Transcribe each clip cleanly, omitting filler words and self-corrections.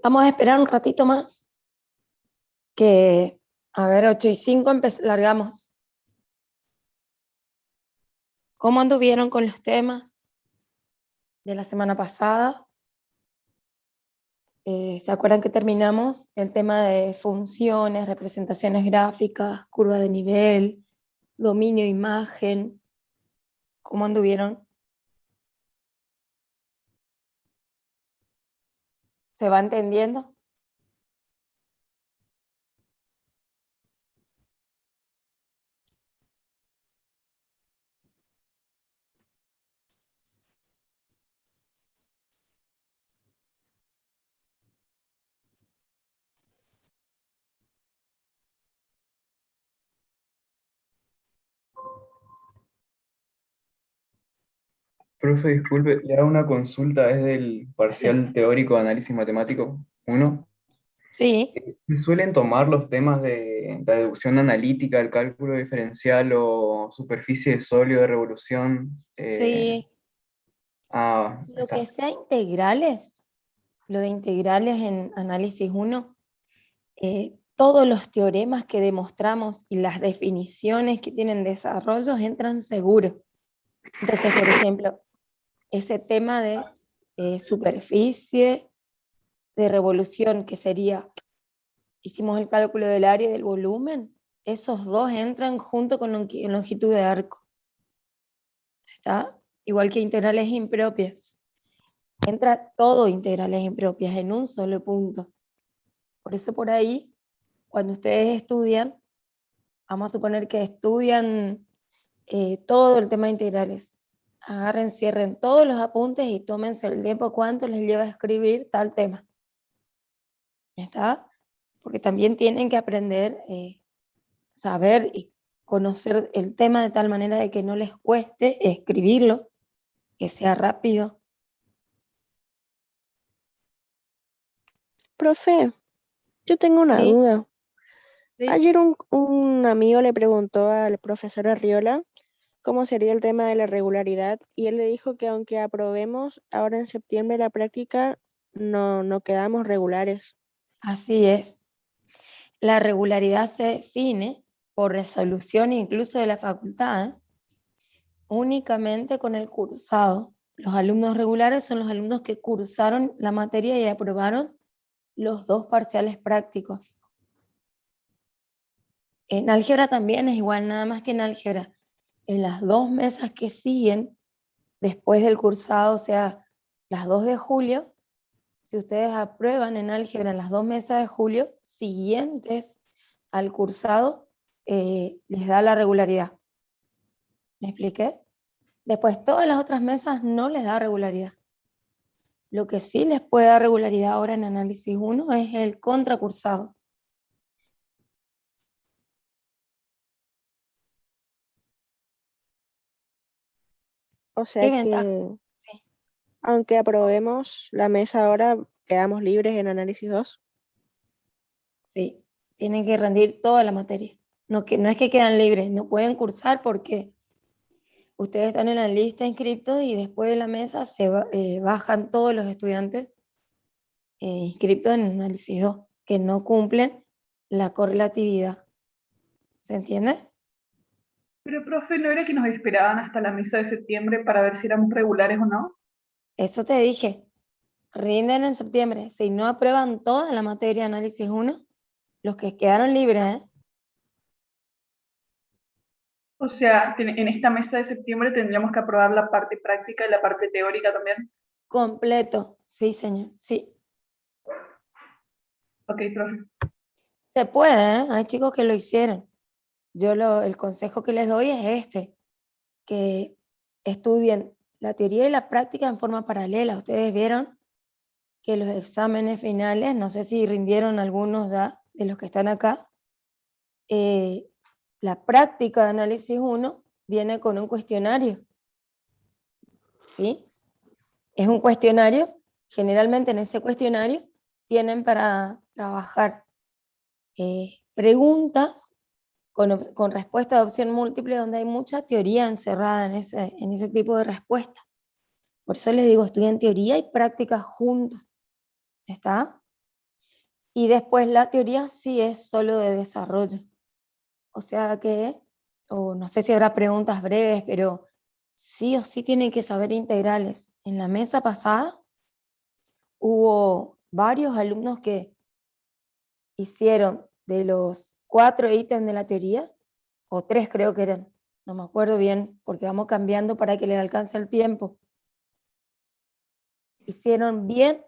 Vamos a esperar un ratito más, que a ver, 8:05 largamos. ¿Cómo anduvieron con los temas de la semana pasada? ¿Se acuerdan que terminamos el tema de funciones, representaciones gráficas, curva de nivel, dominio de imagen? ¿Cómo anduvieron? ¿Se va entendiendo? Profe, disculpe, le hago una consulta, es del Sí. parcial teórico de análisis matemático uno. Sí, ¿Se suelen tomar los temas de la deducción analítica, el cálculo diferencial o superficie de sólido de revolución? sí. Lo que Está. sea integrales, lo de integrales en análisis 1, todos los teoremas que demostramos y las definiciones que tienen desarrollos entran seguro. Entonces, por ejemplo, ese tema de superficie de revolución, que sería, hicimos el cálculo del área y del volumen, esos dos entran junto con longitud de arco, ¿está? Igual que integrales impropias. Entra todo integrales impropias en un solo punto. Por eso por ahí, cuando ustedes estudian, vamos a suponer que estudian todo el tema de integrales. Agarren, cierren todos los apuntes y tómense el tiempo cuánto les lleva a escribir tal tema. ¿Está? Porque también tienen que aprender, saber y conocer el tema de tal manera de que no les cueste escribirlo, que sea rápido. Profe, yo tengo una Sí, duda. sí. Ayer un amigo le preguntó al profesor Arriola cómo sería el tema de la regularidad y él le dijo que aunque aprobemos ahora en septiembre la práctica, no quedamos regulares. Así es. La regularidad se define por resolución incluso de la facultad, únicamente con el cursado. Los alumnos regulares son los alumnos que cursaron la materia y aprobaron los 2 parciales prácticos. En álgebra también es igual, nada más que en álgebra. En las 2 mesas que siguen después del cursado, o sea, las 2 de julio, si ustedes aprueban en álgebra en las 2 mesas de julio siguientes al cursado, les da la regularidad. ¿Me expliqué? Después, todas las otras mesas no les da regularidad. Lo que sí les puede dar regularidad ahora en análisis 1 es el contracursado. O ¿Qué sea ventaja? que Sí, aunque aprobemos la mesa ahora, quedamos libres en análisis 2. sí. Tienen que rendir toda la materia. No, no es que quedan libres, no pueden cursar porque ustedes están en la lista de inscriptos y después de la mesa bajan todos los estudiantes inscriptos en análisis 2 que no cumplen la correlatividad. ¿Se entiende? Pero, profe, ¿no era que nos esperaban hasta la mesa de septiembre para ver si éramos regulares o no? Eso te dije. Rinden en septiembre. Si no aprueban toda la materia de análisis 1, los que quedaron libres, O sea, en esta mesa de septiembre tendríamos que aprobar la parte práctica y la parte teórica también. completo. Sí, señor. Sí. Ok, profe. Se puede, ¿eh? Hay chicos que lo hicieron. El consejo que les doy es este, que estudien la teoría y la práctica en forma paralela. Ustedes vieron que los exámenes finales, no sé si rindieron algunos ya de los que están acá, eh, la práctica de análisis 1 viene con un cuestionario, ¿sí? Es un cuestionario, generalmente en ese cuestionario tienen para trabajar preguntas con respuesta de opción múltiple, donde hay mucha teoría encerrada en ese tipo de respuesta. Por eso les digo, estudien teoría y práctica juntos. ¿Está? Y después la teoría sí es solo de desarrollo. O sea que, o no sé si habrá preguntas breves, pero sí o sí tienen que saber integrales. En la mesa pasada hubo varios alumnos que hicieron de los 4 ítems de la teoría, o 3 creo que eran, no me acuerdo bien, porque vamos cambiando para que les alcance el tiempo. Hicieron bien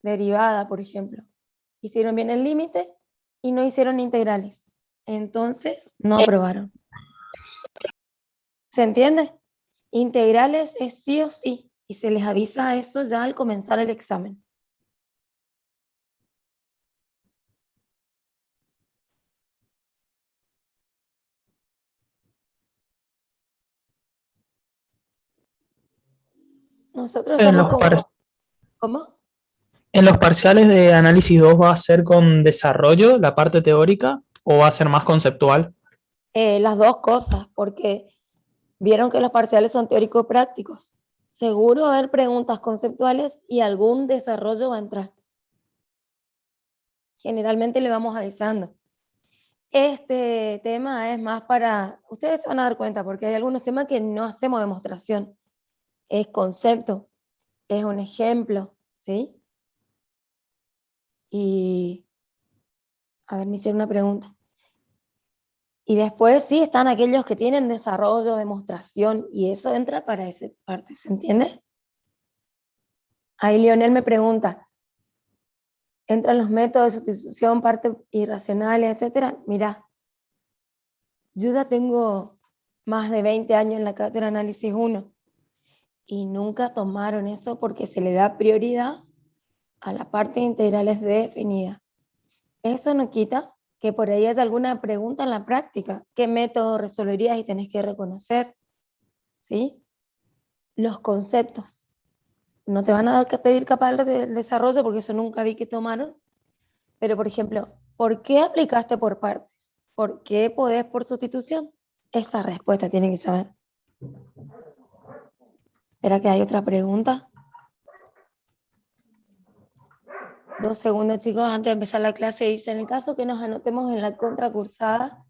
derivada, por ejemplo. Hicieron bien el límite y no hicieron integrales. Entonces, no aprobaron. ¿Se entiende? Integrales es sí o sí, y se les avisa eso ya al comenzar el examen. Nosotros En estamos los, par- ¿Cómo? en los parciales de análisis 2 ¿va a ser con desarrollo la parte teórica o va a ser más conceptual? Las dos cosas, porque vieron que los parciales son teórico-prácticos. Seguro va a haber preguntas conceptuales y algún desarrollo va a entrar. Generalmente le vamos avisando. Este tema es más para, ustedes se van a dar cuenta, porque hay algunos temas que no hacemos demostración. Es concepto, es un ejemplo, ¿sí? Y, a ver, me hicieron una pregunta. Y después sí están aquellos que tienen desarrollo, demostración, y eso entra para esa parte, ¿se entiende? Ahí Lionel me pregunta, ¿entran los métodos de sustitución, partes irracionales, etcétera? Mira, yo ya tengo más de 20 años en la cátedra de Análisis 1 y nunca tomaron eso porque se le da prioridad a la parte integrales definida. Eso no quita que por ahí haya alguna pregunta en la práctica. ¿Qué método resolverías y tenés que reconocer? ¿Sí? Los conceptos. No te van a pedir capaz de desarrollo porque eso nunca vi que tomaron. Pero, por ejemplo, ¿por qué aplicaste por partes? ¿Por qué podés por sustitución? Esa respuesta tienen que saber. Espera que hay otra pregunta. 2 segundos, chicos, antes de empezar la clase. Dice, en el caso que nos anotemos en la contracursada,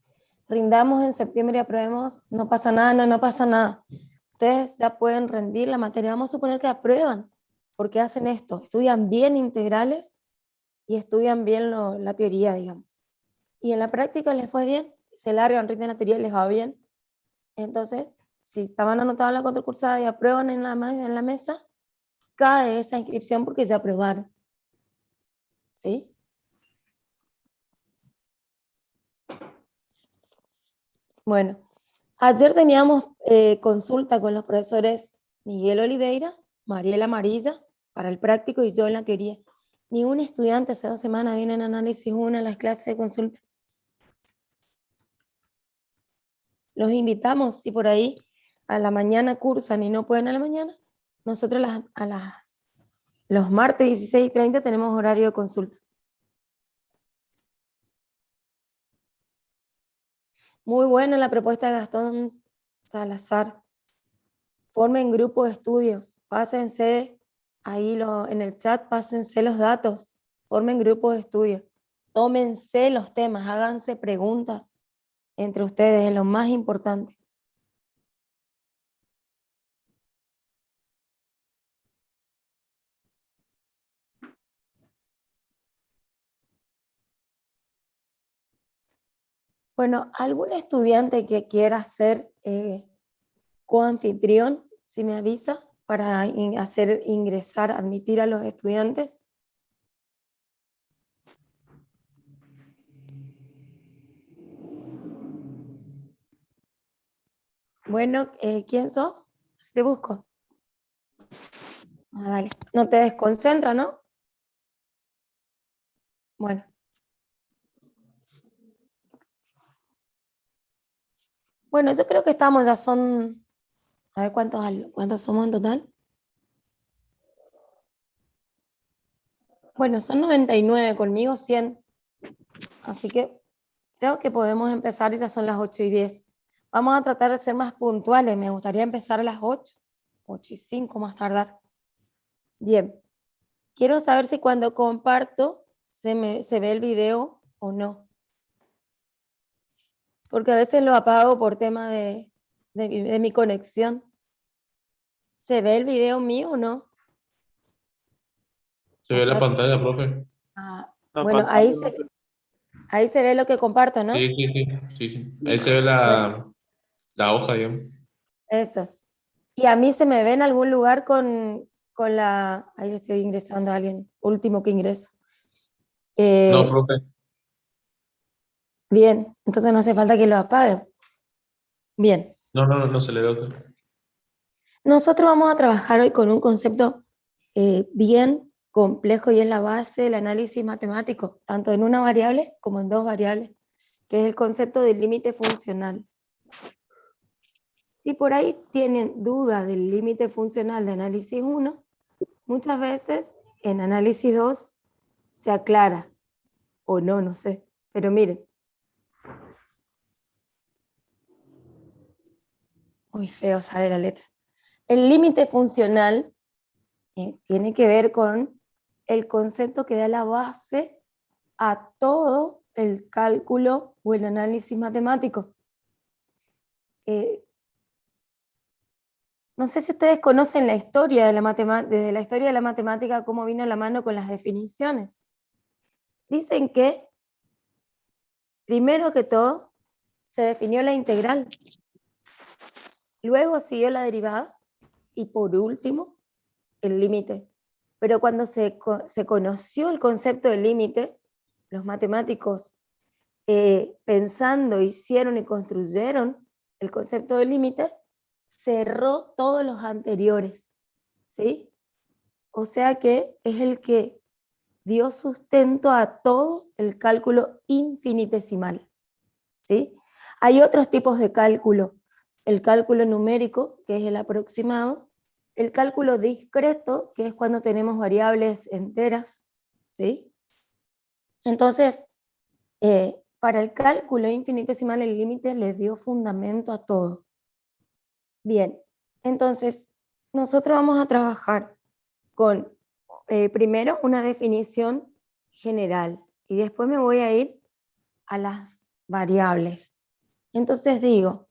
rindamos en septiembre y aprobemos, no pasa nada, no pasa nada. Ustedes ya pueden rendir la materia. Vamos a suponer que aprueban. ¿Por qué hacen esto? Estudian bien integrales y estudian bien la teoría, digamos. Y en la práctica les fue bien, se largan, rinden la teoría y les va bien. Entonces, si estaban anotados en la contracursada y aprueban en la mesa, cae esa inscripción porque ya aprobaron. ¿Sí? Bueno, ayer teníamos consulta con los profesores Miguel Oliveira, Mariela Amarilla, para el práctico y yo en la teoría. Ni un estudiante hace 2 semanas viene en análisis 1 a las clases de consulta. Los invitamos, si por ahí a la mañana cursan y no pueden a la mañana, nosotros los martes 16:30 tenemos horario de consulta. Muy buena la propuesta de Gastón Salazar. Formen grupo de estudios, pásense ahí en el chat, pásense los datos, formen grupo de estudios, tómense los temas, háganse preguntas entre ustedes, es lo más importante. Bueno, algún estudiante que quiera ser coanfitrión, si me avisa, para hacer ingresar, admitir a los estudiantes. Bueno, ¿quién sos? Te busco. Ah, dale. No te desconcentra, ¿no? Bueno. Bueno, yo creo que estamos, ya son, a ver cuántos somos en total. Bueno, son 99, conmigo 100. Así que creo que podemos empezar y ya son las 8:10. Vamos a tratar de ser más puntuales. Me gustaría empezar a las 8:05 más tardar. Bien. Quiero saber si cuando comparto se ve el video o no. Porque a veces lo apago por tema de mi conexión. ¿Se ve el video mío o no? Se O ve la sea, pantalla, profe. La bueno, pantalla, ahí se ve lo que comparto, ¿no? Sí, sí, sí, sí, sí. Ahí se ve Bueno, la hoja, digamos. eso. Y a mí se me ve en algún lugar con la... Ahí estoy ingresando a alguien, último que ingreso. No, Eh, profe. bien, entonces no hace falta que lo apague. Bien, No se le ve a usted. nosotros vamos a trabajar hoy con un concepto bien complejo y es la base del análisis matemático, tanto en una variable como en dos variables, que es el concepto del límite funcional. Si por ahí tienen duda del límite funcional de análisis 1, muchas veces en análisis 2 se aclara, o no, no sé. Pero miren, muy feo sale la letra. El límite funcional tiene que ver con el concepto que da la base a todo el cálculo o el análisis matemático. No sé si ustedes conocen la historia de desde la historia de la matemática, cómo vino a la mano con las definiciones. Dicen que, primero que todo, se definió la integral, luego siguió la derivada y por último, el límite. Pero cuando se conoció el concepto del límite, los matemáticos pensando, hicieron y construyeron el concepto del límite, cerró todos los anteriores, ¿sí? O sea que es el que dio sustento a todo el cálculo infinitesimal, ¿sí? Hay otros tipos de cálculo, el cálculo numérico, que es el aproximado, el cálculo discreto, que es cuando tenemos variables enteras, ¿sí? Entonces, para el cálculo infinitesimal el límite le dio fundamento a todo. Bien, entonces nosotros vamos a trabajar con primero una definición general y después me voy a ir a las variables. Entonces digo,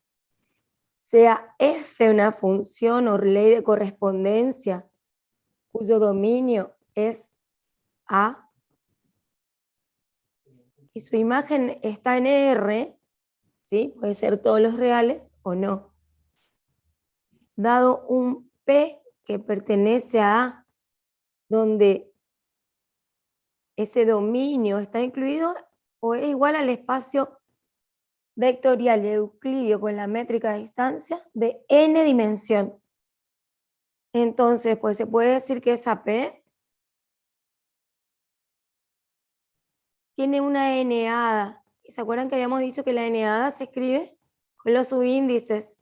sea f una función o ley de correspondencia cuyo dominio es A y su imagen está en R, ¿sí? Puede ser todos los reales o no. Dado un P que pertenece a A, donde ese dominio está incluido o es igual al espacio vectorial euclidio con la métrica de distancia de n dimensión. Entonces, pues se puede decir que esa P tiene una n-ada. ¿Se acuerdan que habíamos dicho que la n-ada se escribe con los subíndices?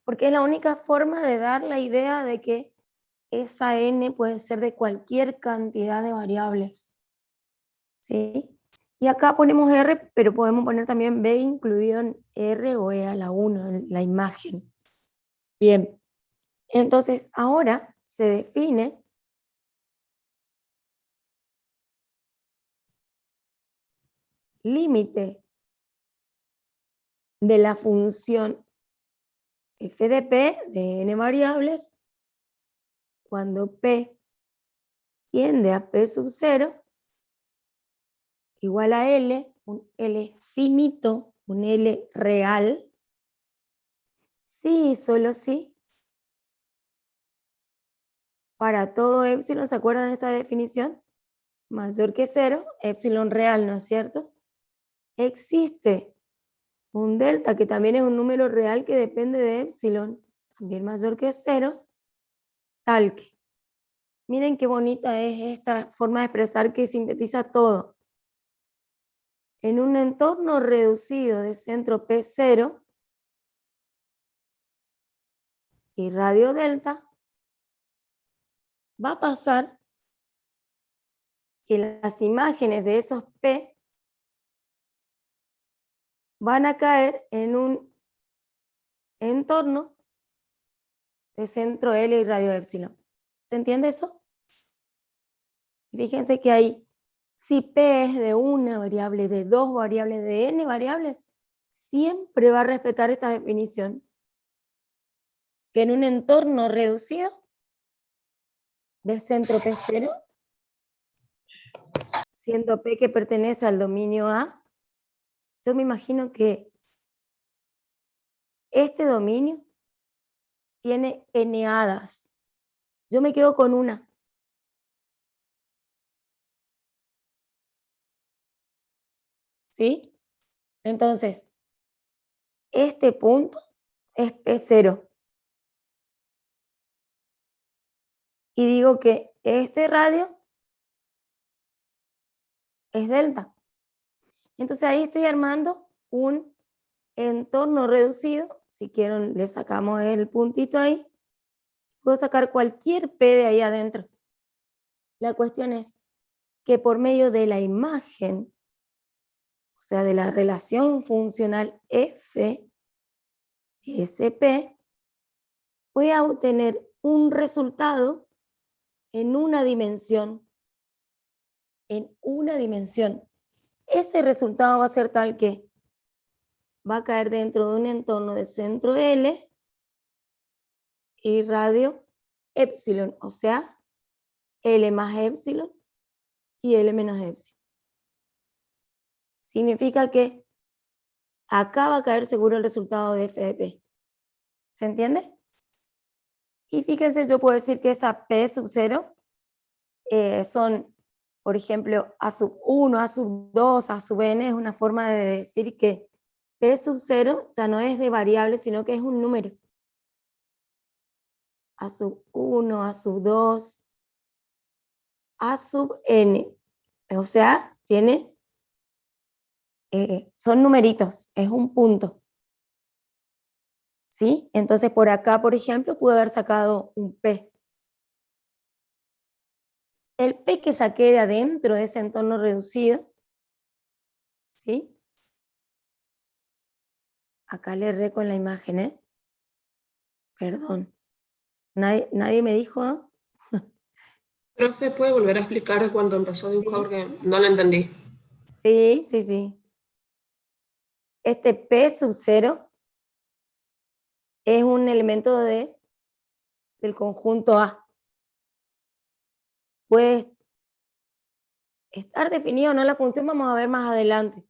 Porque es la única forma de dar la idea de que esa n puede ser de cualquier cantidad de variables, ¿sí? Y acá ponemos R, pero podemos poner también B incluido en R o E a la 1, la imagen. Bien, entonces ahora se define límite de la función f de p de n variables cuando p tiende a p sub 0 igual a L, un L finito, un L real, sí y solo sí, para todo épsilon, ¿se acuerdan de esta definición? Mayor que 0, épsilon real, ¿no es cierto? Existe un delta que también es un número real que depende de épsilon, también mayor que 0, tal que. Miren qué bonita es esta forma de expresar que sintetiza todo. En un entorno reducido de centro P0 y radio delta, va a pasar que las imágenes de esos P van a caer en un entorno de centro L y radio épsilon. ¿Se entiende eso? Fíjense que ahí, si P es de una variable, de dos variables, de n variables, siempre va a respetar esta definición. Que en un entorno reducido, de centro P0, siendo P que pertenece al dominio A, yo me imagino que este dominio tiene n hadas. Yo me quedo con una. ¿Sí? Entonces, este punto es P0. Y digo que este radio es delta. Entonces ahí estoy armando un entorno reducido. Si quieren, le sacamos el puntito ahí. Puedo sacar cualquier P de ahí adentro. La cuestión es que por medio de la imagen, o sea, de la relación funcional F, SP, voy a obtener un resultado en una dimensión. En una dimensión. Ese resultado va a ser tal que va a caer dentro de un entorno de centro L y radio epsilon, o sea, L más epsilon y L menos epsilon. Significa que acá va a caer seguro el resultado de F de P. ¿Se entiende? Y fíjense, yo puedo decir que esa P sub 0 son, por ejemplo, A sub 1, A sub 2, A sub n, es una forma de decir que P sub 0 ya no es de variable, sino que es un número. A sub 1, A sub 2, A sub n. O sea, tiene, son numeritos, es un punto. ¿Sí? Entonces por acá, por ejemplo, pude haber sacado un P. El P que saqué de adentro de ese entorno reducido, ¿sí? Acá le erré con la imagen, ¿eh? Perdón. Nadie me dijo, ¿no? Profe, ¿puede volver a explicar cuando empezó a dibujar? Sí. Porque no lo entendí. Sí, sí, sí. Este P sub 0 es un elemento del conjunto A. Puede estar definido o no la función, vamos a ver más adelante.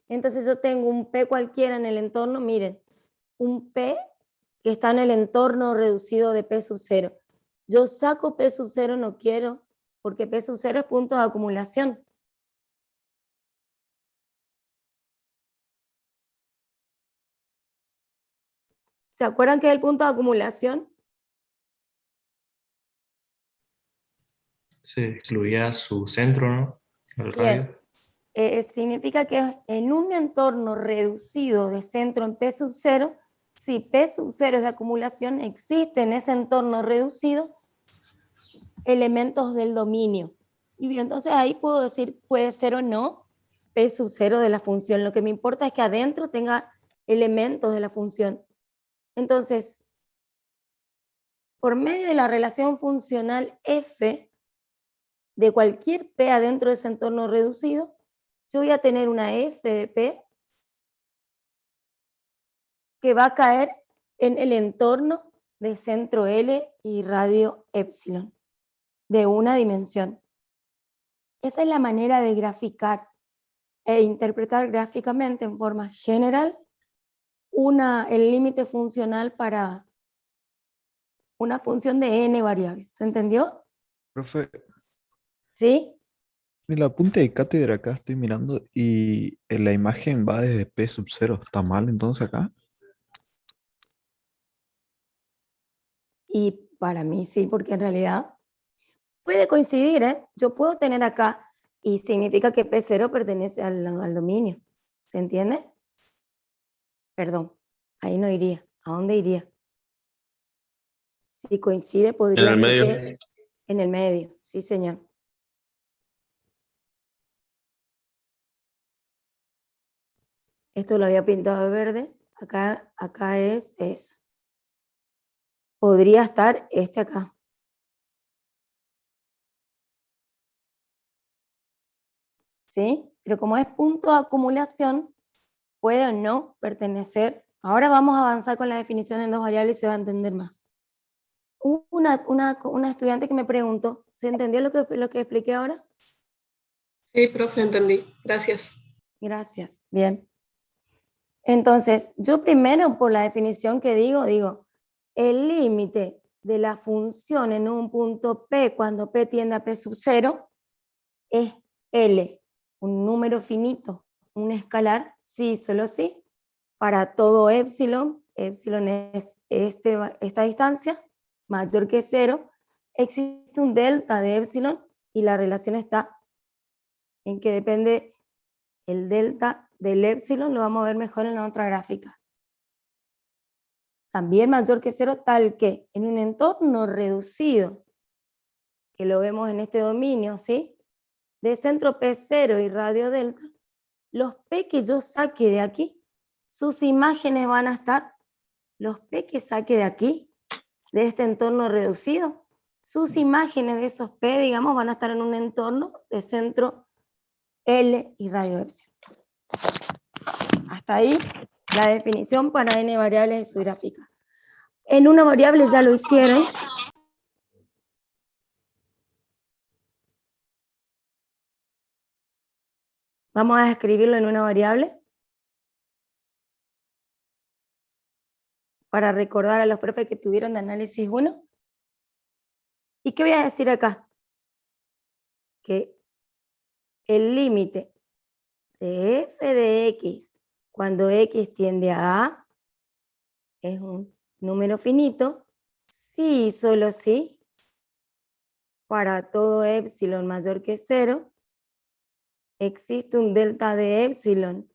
Entonces yo tengo un P cualquiera en el entorno, miren, un P que está en el entorno reducido de P sub 0. Yo saco P sub 0, no quiero, porque P sub 0 es punto de acumulación. ¿Se acuerdan qué es el punto de acumulación? Se excluía su centro, ¿no? El Bien. radio. Significa que en un entorno reducido de centro en P sub 0, si P sub 0 es de acumulación, existe en ese entorno reducido elementos del dominio. Y bien, entonces ahí puedo decir puede ser o no P sub 0 de la función. Lo que me importa es que adentro tenga elementos de la función. Entonces, por medio de la relación funcional F de cualquier P adentro de ese entorno reducido, yo voy a tener una F de P que va a caer en el entorno de centro L y radio epsilon, de una dimensión. Esa es la manera de graficar e interpretar gráficamente en forma general el límite funcional para una función de n variables. ¿Se entendió? Profe, ¿Sí? en el apunte de cátedra acá estoy mirando y en la imagen va desde P sub 0. ¿Está mal entonces acá? Y para mí sí, porque en realidad puede coincidir, ¿eh? Yo puedo tener acá y significa que P0 pertenece al dominio. ¿Se entiende? Perdón, ahí no iría. ¿A dónde iría? Si coincide, En podría el ser medio. que en el medio. Sí, señor. Esto lo había pintado de verde. Acá es eso. Podría estar este acá. ¿sí? Pero como es punto de acumulación, puede o no pertenecer. Ahora vamos a avanzar con la definición en dos variables y se va a entender más. Una estudiante que me preguntó, ¿se entendió lo que expliqué ahora? Sí, profe, entendí. Gracias. Gracias, bien. Entonces, yo primero por la definición que digo, el límite de la función en un punto P cuando P tiende a P sub 0 es L, un número finito, un escalar, sí, solo sí, para todo épsilon es esta distancia, mayor que 0, existe un delta de épsilon y la relación está en que depende el delta del épsilon, lo vamos a ver mejor en la otra gráfica. También mayor que 0, tal que en un entorno reducido, que lo vemos en este dominio, ¿sí? De centro P0 y radio delta, los P que yo saque de aquí, sus imágenes van a estar, los P que saque de aquí, de este entorno reducido, sus imágenes de esos P, digamos, van a estar en un entorno de centro L y radio epsilon. Hasta ahí la definición para n variables de su gráfica. En una variable ya lo hicieron. Vamos a escribirlo en una variable para recordar a los profes que tuvieron de análisis 1. ¿Y qué voy a decir acá? Que el límite de f de x cuando x tiende a A es un número finito, sí y solo sí, para todo épsilon mayor que 0, existe un delta de épsilon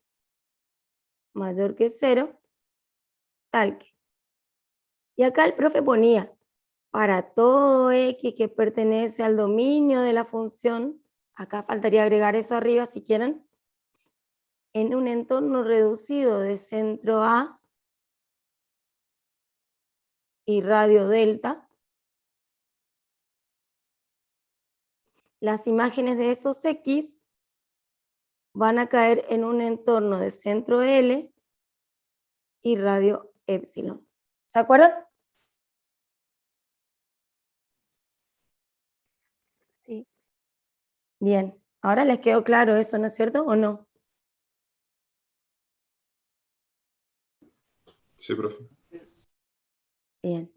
mayor que 0, tal que. Y acá el profe ponía, para todo x que pertenece al dominio de la función, acá faltaría agregar eso arriba si quieren, en un entorno reducido de centro A y radio delta, las imágenes de esos X van a caer en un entorno de centro L y radio epsilon. ¿Se acuerdan? Sí. Bien, ahora les quedó claro eso, ¿no es cierto? ¿O no? Sí, profe. Bien.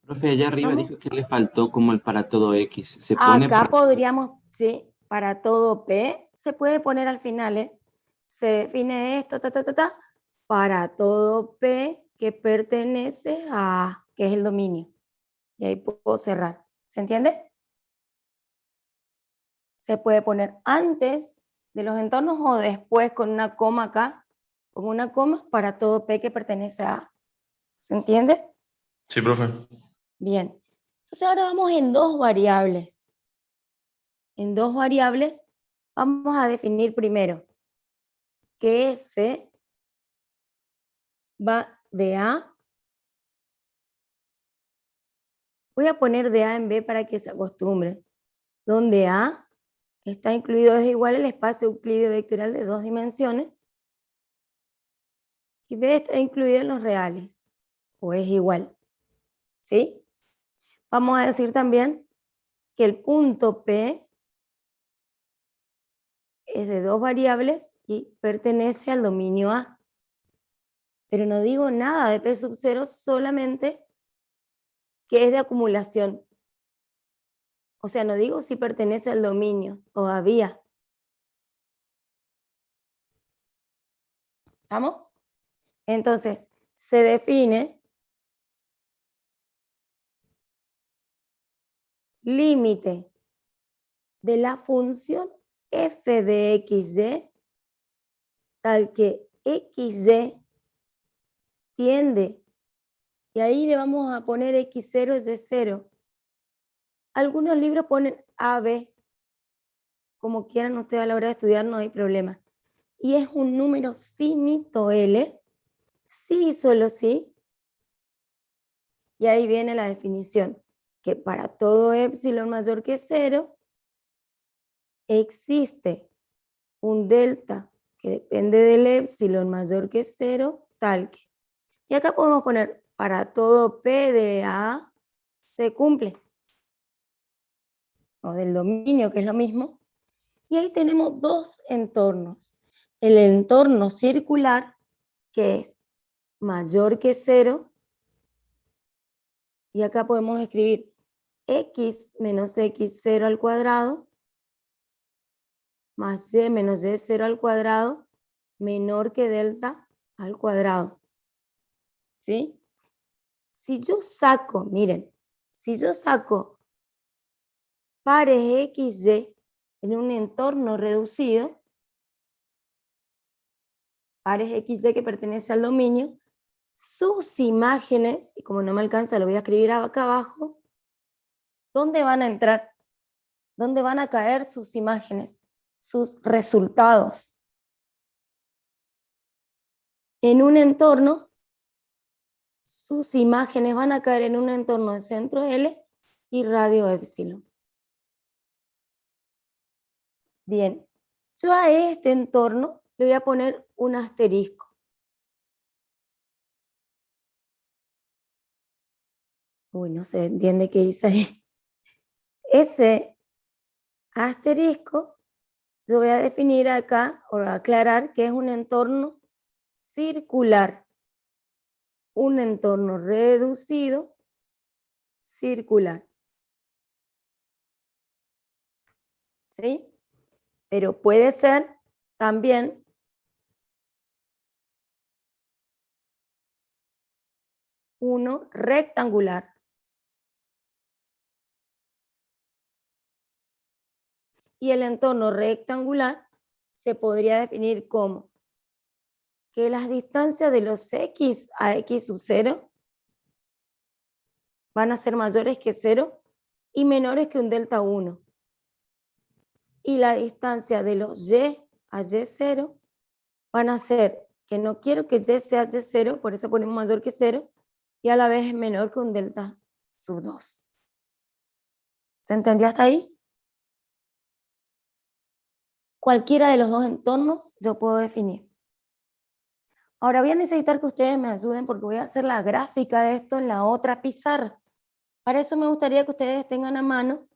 Profe, allá arriba ¿Vamos? dijo que le faltó como el para todo X. ¿Se pone Acá podríamos, sí, para todo P, se puede poner al final, ¿eh? Se define esto, para todo P que pertenece a, que es el dominio. Y ahí puedo cerrar. ¿Se entiende? Se puede poner antes de los entornos o después con una coma acá, con una coma para todo P que pertenece a A. ¿Se entiende? Sí, profe. Bien. Entonces ahora vamos en dos variables. En dos variables vamos a definir primero que F va de A. Voy a poner de A en B para que se acostumbre. Donde A está incluido es igual al espacio euclídeo vectorial de 2 dimensiones. Y B está incluido en los reales. O es igual. ¿Sí? Vamos a decir también que el punto P es de dos variables y pertenece al dominio A. Pero no digo nada de P sub 0, solamente que es de acumulación. O sea, no digo si pertenece al dominio todavía. ¿Estamos? Entonces, se define límite de la función f de xy tal que xy tiende, y ahí le vamos a poner x0 y y0. Algunos libros ponen AB, como quieran ustedes a la hora de estudiar, no hay problema. Y es un número finito L, sí y solo sí, y ahí viene la definición, que para todo épsilon mayor que 0, existe un delta que depende del épsilon mayor que 0, tal que. Y acá podemos poner, para todo P de A se cumple. O del dominio, que es lo mismo. Y ahí tenemos dos entornos. El entorno circular, que es mayor que 0, y acá podemos escribir x menos x0 al cuadrado, más y menos y0 al cuadrado, menor que delta al cuadrado. ¿Sí? Si yo saco, miren, si yo saco pares XY en un entorno reducido, pares XY que pertenece al dominio, sus imágenes, y como no me alcanza lo voy a escribir acá abajo, ¿dónde van a entrar? ¿Dónde van a caer sus imágenes? Sus resultados. En un entorno, sus imágenes van a caer en un entorno de centro L y radio épsilon. Bien, yo a este entorno le voy a poner un asterisco. Uy, no se entiende qué hice ahí. Ese asterisco yo voy a definir acá, o aclarar que es un entorno circular. Un entorno reducido circular. ¿Sí? Pero puede ser también uno rectangular. Y el entorno rectangular se podría definir como que las distancias de los x a x sub 0 van a ser mayores que 0 y menores que un delta 1. Y la distancia de los y a y0 van a ser que no quiero que y sea y0, por eso ponemos mayor que 0, y a la vez es menor que un delta sub 2. ¿Se entendió hasta ahí? Cualquiera de los dos entornos yo puedo definir. Ahora voy a necesitar que ustedes me ayuden porque voy a hacer la gráfica de esto en la otra pizarra. Para eso me gustaría que ustedes tengan a mano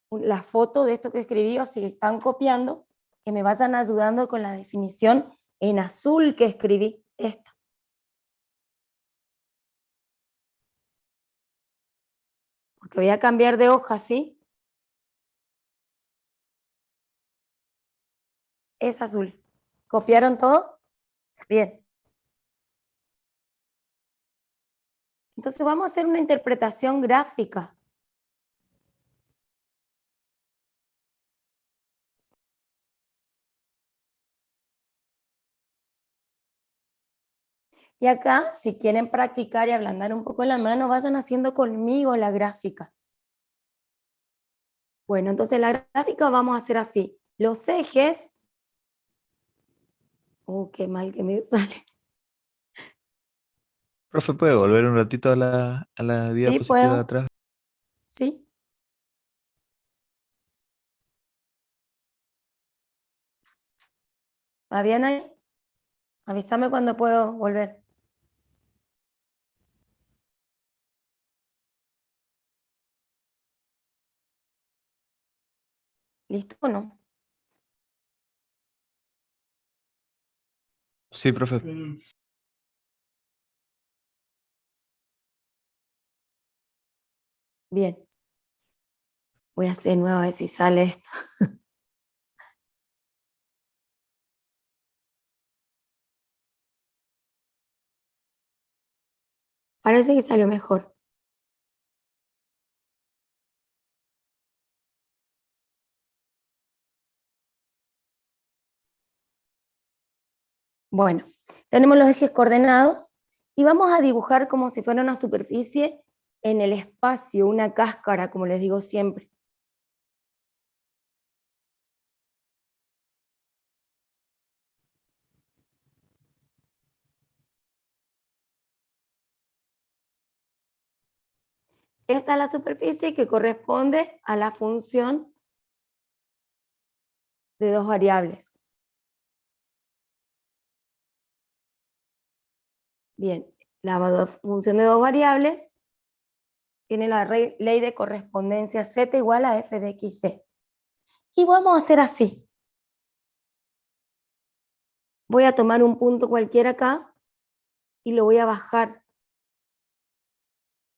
la foto de esto que escribí, o si están copiando, que me vayan ayudando con la definición en azul que escribí, esta. Porque voy a cambiar de hoja, ¿sí? Es azul. ¿Copiaron todo? Bien. Entonces vamos a hacer una interpretación gráfica. Y acá, si quieren practicar y ablandar un poco la mano, vayan haciendo conmigo la gráfica. Bueno, entonces la gráfica vamos a hacer así. Los ejes... qué mal que me sale. Profe, ¿puede volver un ratito a la Sí, diapositiva de puedo. atrás? Sí. ¿Va bien ahí? Avísame cuando puedo volver. ¿Listo o no? Sí, profe. Bien. Voy a hacer de nuevo a ver si sale esto. Parece que salió mejor. Bueno, tenemos los ejes coordenados y vamos a dibujar como si fuera una superficie en el espacio, una cáscara, como les digo siempre. Esta es la superficie que corresponde a la función de dos variables. Bien, la función de dos variables tiene la ley de correspondencia z igual a f de xc. Y vamos a hacer así. Voy a tomar un punto cualquiera acá y lo voy a bajar.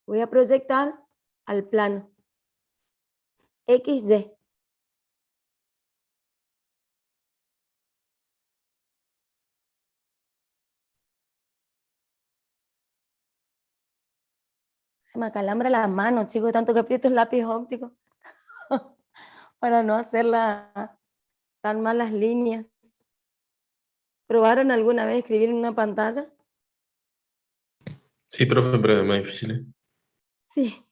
Voy a proyectar al plano XY. Se me acalambra la mano, chicos, tanto que aprieto el lápiz óptico para no hacer tan malas líneas. ¿Probaron alguna vez escribir en una pantalla? Sí, profe, pero es más difícil, ¿eh? Sí.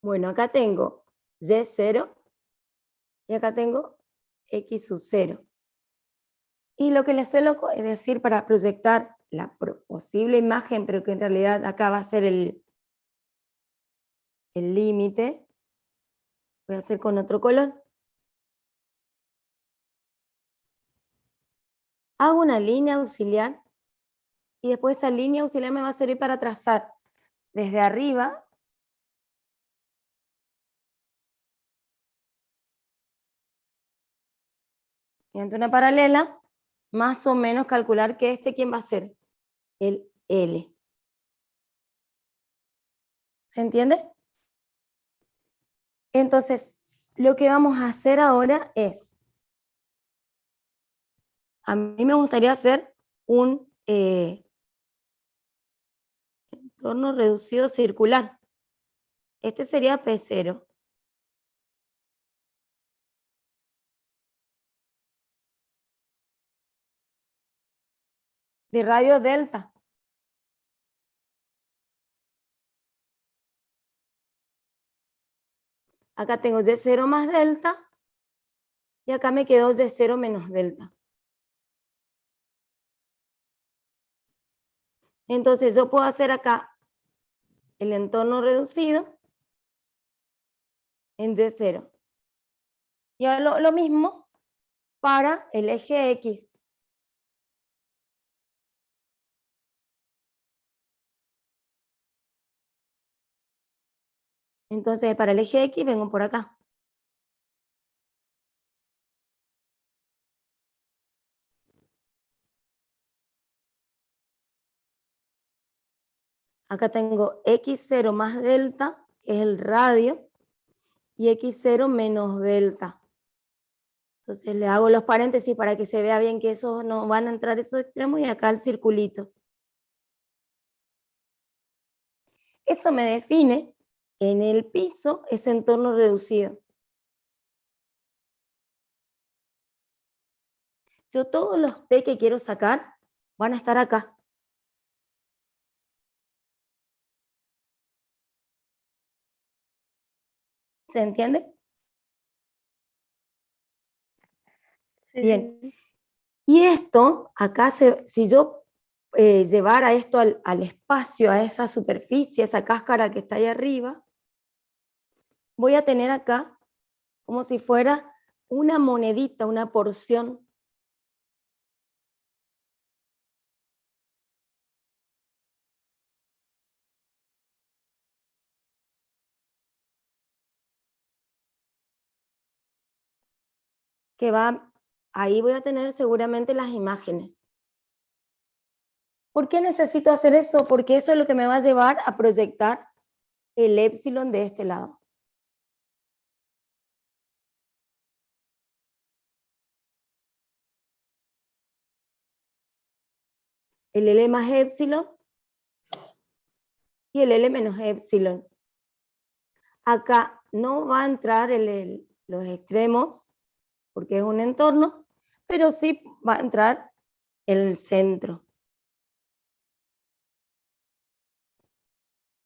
Bueno, acá tengo Y0 y acá tengo X sub 0. Y lo que les suelo decir para proyectar la posible imagen, pero que en realidad acá va a ser el límite, voy a hacer con otro color. Hago una línea auxiliar y después esa línea auxiliar me va a servir para trazar desde arriba y entre una paralela, más o menos calcular que ¿quién va a ser? El L. ¿Se entiende? Entonces, lo que vamos a hacer ahora es, a mí me gustaría hacer un entorno reducido circular. Este sería P0. De radio delta. Acá tengo Y0 más delta y acá me quedó Y0 menos delta. Entonces yo puedo hacer acá el entorno reducido en Y0. Y ahora lo mismo para el eje X. Entonces para el eje X vengo por acá. Acá tengo X0 más delta, que es el radio, y X0 menos delta. Entonces le hago los paréntesis para que se vea bien que esos no van a entrar esos extremos y acá el circulito. Eso me define en el piso ese entorno reducido. Yo todos los P que quiero sacar van a estar acá. ¿Se entiende? Sí. Bien. Y esto, acá, si yo llevara esto al espacio, a esa superficie, esa cáscara que está ahí arriba, voy a tener acá como si fuera una monedita, una porción. Que va, ahí voy a tener seguramente las imágenes. ¿Por qué necesito hacer eso? Porque eso es lo que me va a llevar a proyectar el épsilon de este lado. El L más épsilon y el L menos épsilon. Acá no va a entrar los extremos, porque es un entorno, pero sí va a entrar el centro.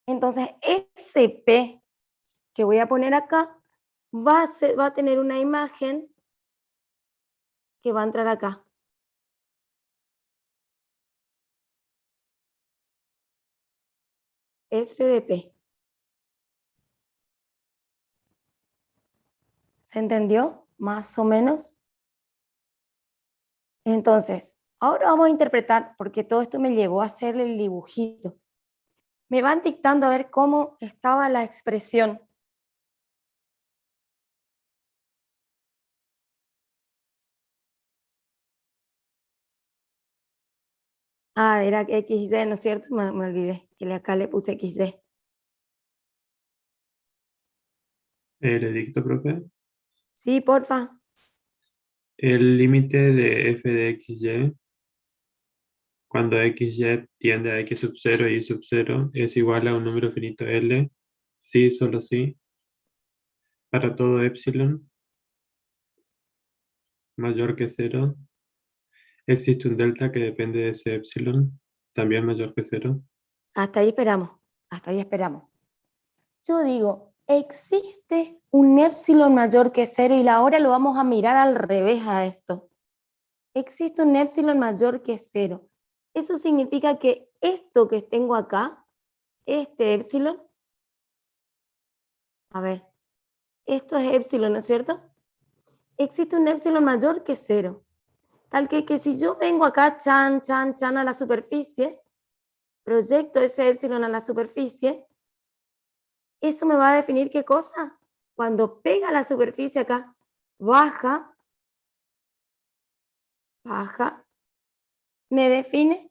Entonces, ese P que voy a poner acá va a tener una imagen que va a entrar acá. F de P. ¿Se entendió? Más o menos. Entonces, ahora vamos a interpretar, porque todo esto me llevó a hacer el dibujito. Me van dictando a ver cómo estaba la expresión. Ah, era XY, ¿no es cierto? Me olvidé, que acá le puse XY. Le dicto, profe. Sí, porfa. El límite de f de xy, cuando xy tiende a x sub 0 y y sub 0, es igual a un número finito L, sí, solo sí, para todo epsilon mayor que 0, existe un delta que depende de ese epsilon, también mayor que 0. Hasta ahí esperamos. Hasta ahí esperamos. Yo digo, existe un epsilon mayor que 0 y ahora lo vamos a mirar al revés a esto. Existe un epsilon mayor que 0. Eso significa que esto que tengo acá, este epsilon, a ver, esto es epsilon, ¿no es cierto? Existe un epsilon mayor que 0. Tal que si yo vengo acá, chan, chan, chan a la superficie, proyecto ese epsilon a la superficie, eso me va a definir qué cosa. Cuando pega la superficie acá, baja, baja, me define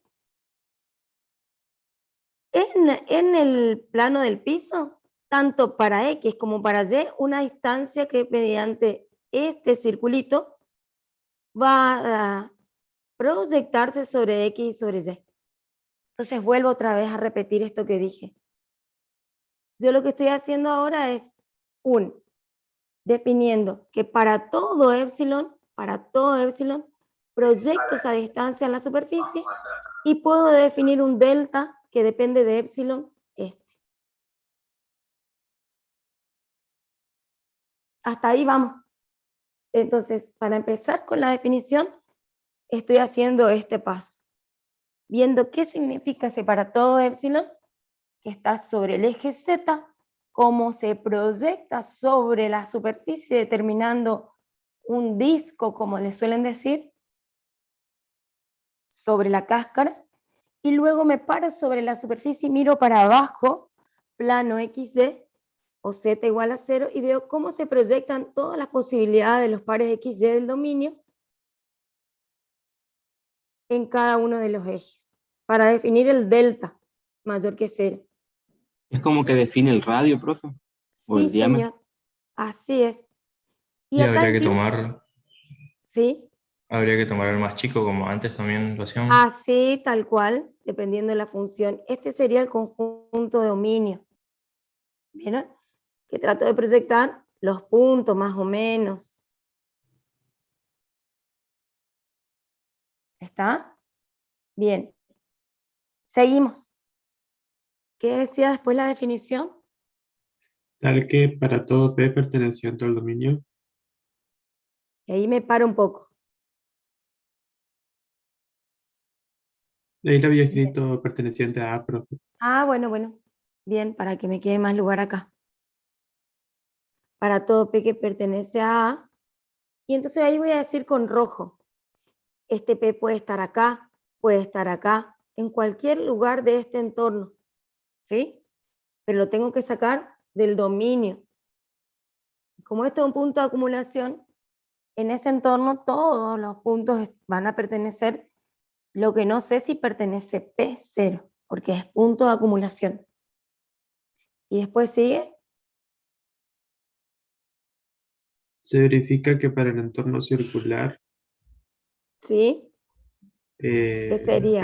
en el plano del piso, tanto para X como para Y, una distancia que mediante este circulito va a proyectarse sobre X y sobre Y. Entonces vuelvo otra vez a repetir esto que dije. Yo lo que estoy haciendo ahora es definiendo que para todo epsilon, proyecto esa distancia en la superficie y puedo definir un delta que depende de epsilon este. Hasta ahí vamos. Entonces, para empezar con la definición, estoy haciendo este paso. Viendo qué significa ese para todo epsilon, que está sobre el eje Z, cómo se proyecta sobre la superficie, determinando un disco, como le suelen decir, sobre la cáscara, y luego me paro sobre la superficie y miro para abajo, plano XY, o Z igual a 0, y veo cómo se proyectan todas las posibilidades de los pares XY del dominio en cada uno de los ejes, para definir el delta mayor que 0. Es como que define el radio, profe, o Sí, el diámetro. señor, así es. Y Y acá habría que incluso, tomar, ¿sí? habría que tomar el más chico, como antes también lo hacíamos. Así, tal cual, dependiendo de la función. Este sería el conjunto de dominio. ¿Vieron? Que trato de proyectar los puntos más o menos. ¿Está? Bien. Seguimos. ¿Qué decía después la definición? Tal que para todo P perteneciente al dominio, Y ahí me paro un poco. ahí le había Bien. escrito perteneciente a A, profe. Ah, bueno. Bien, para que me quede más lugar acá. Para todo P que pertenece a A. Y entonces ahí voy a decir con rojo. Este P puede estar acá, en cualquier lugar de este entorno. ¿Sí? Pero lo tengo que sacar del dominio. Como esto es un punto de acumulación, en ese entorno todos los puntos van a pertenecer, lo que no sé si pertenece P0, porque es punto de acumulación. Y después sigue, Se verifica que para el entorno circular, ¿sí? Que sería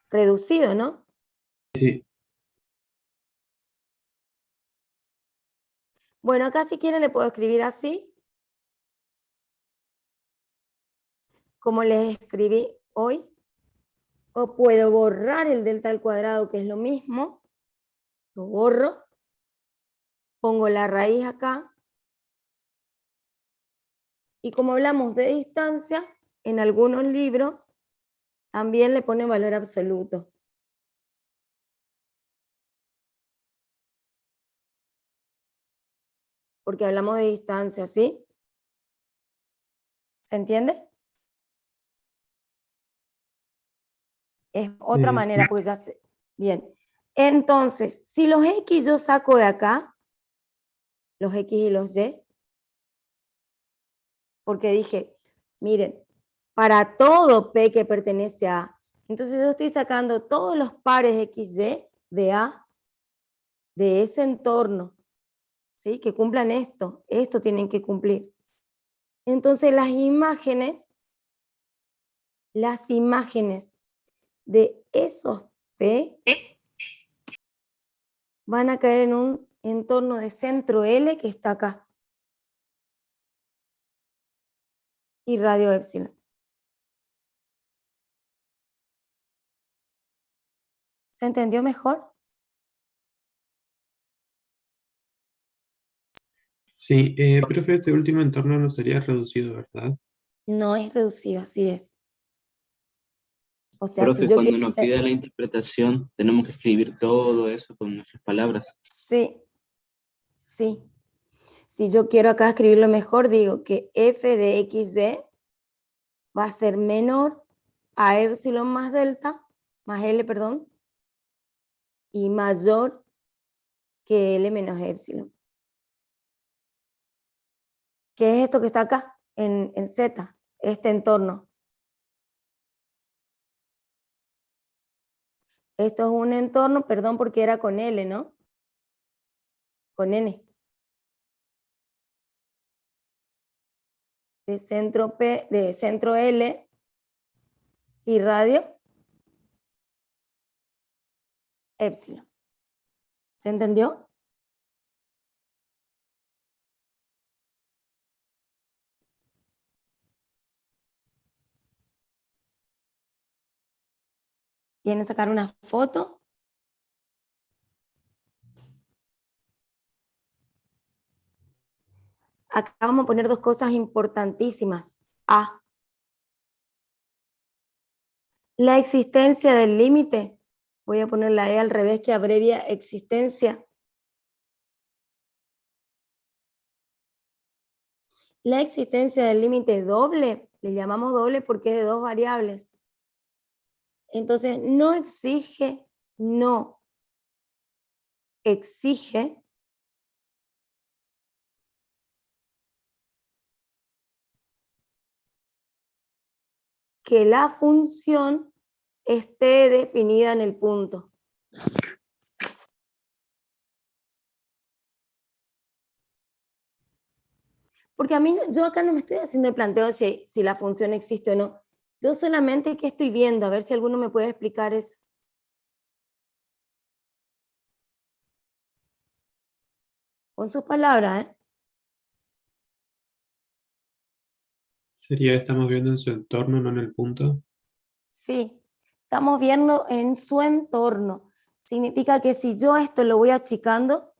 reducido, ¿no? sí, Bueno, acá si quieren le puedo escribir así, como les escribí hoy, o puedo borrar el delta al cuadrado, que es lo mismo, lo borro, pongo la raíz acá, y como hablamos de distancia, en algunos libros también le ponen valor absoluto. porque hablamos de distancia, ¿sí? ¿Se entiende? Es otra Sí. manera, porque ya sé. Bien. Entonces, si los X yo saco de acá, los X y los Y, porque dije, miren, para todo P que pertenece a A, entonces yo estoy sacando todos los pares XY de A, de ese entorno, ¿sí? Que cumplan esto tienen que cumplir. Entonces las imágenes de esos P van a caer en un entorno de centro L que está acá. Y radio epsilon. ¿Se entendió mejor? Sí, profe, este último entorno no sería reducido, ¿verdad? No es reducido, así es. O sea, si Profe, yo cuando quiero... nos pida la interpretación, tenemos que escribir todo eso con nuestras palabras. Sí, sí. Si yo quiero acá escribirlo mejor, digo que f de xy va a ser menor a epsilon más delta, más L, perdón, y mayor que L menos epsilon. ¿Qué es esto que está acá en Z? Este entorno. Esto es un entorno, perdón, porque era con L, ¿no? Con N. De centro P, de centro L y radio epsilon. ¿Se entendió? ¿Quieren sacar una foto? Acá vamos a poner dos cosas importantísimas. A, la existencia del límite. Voy a poner la E al revés que abrevia existencia. La existencia del límite doble, le llamamos doble porque es de dos variables. Entonces, no exige que la función esté definida en el punto. Porque a mí, yo acá no me estoy haciendo el planteo de si la función existe o no. Yo solamente que estoy viendo, a ver si alguno me puede explicar eso. Con sus palabras, ¿eh? Sería, estamos viendo en su entorno, no en el punto. Sí, estamos viendo en su entorno. Significa que si yo esto lo voy achicando,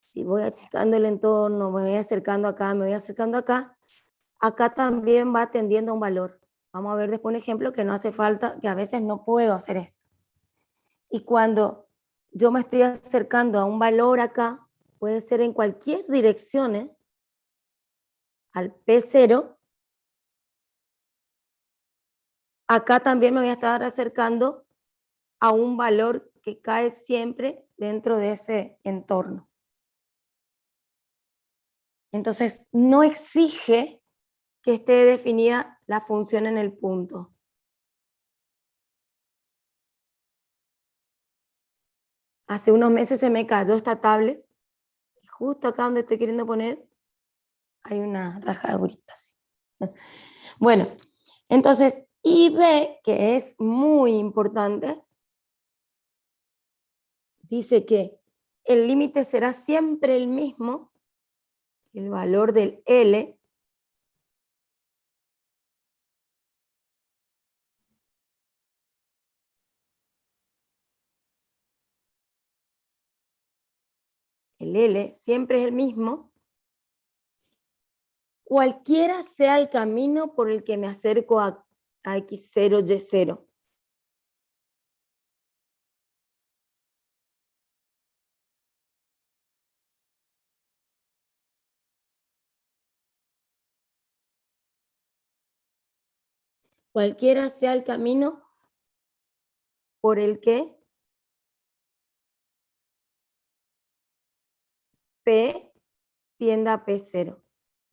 si voy achicando el entorno, me voy acercando acá, me voy acercando acá, acá también va tendiendo a un valor. Vamos a ver después un ejemplo que no hace falta, que a veces no puedo hacer esto. Y cuando yo me estoy acercando a un valor acá, puede ser en cualquier dirección, ¿eh? Al P0, acá también me voy a estar acercando a un valor que cae siempre dentro de ese entorno. Entonces, no exige que esté definida la función en el punto. Hace unos meses se me cayó esta tablet y justo acá donde estoy queriendo poner hay una rajadurita así. Bueno, entonces, y B, que es muy importante, dice que el límite será siempre el mismo, el valor del L, el L siempre es el mismo, cualquiera sea el camino por el que me acerco a X0, Y0. cualquiera sea el camino por el que P tienda a P0.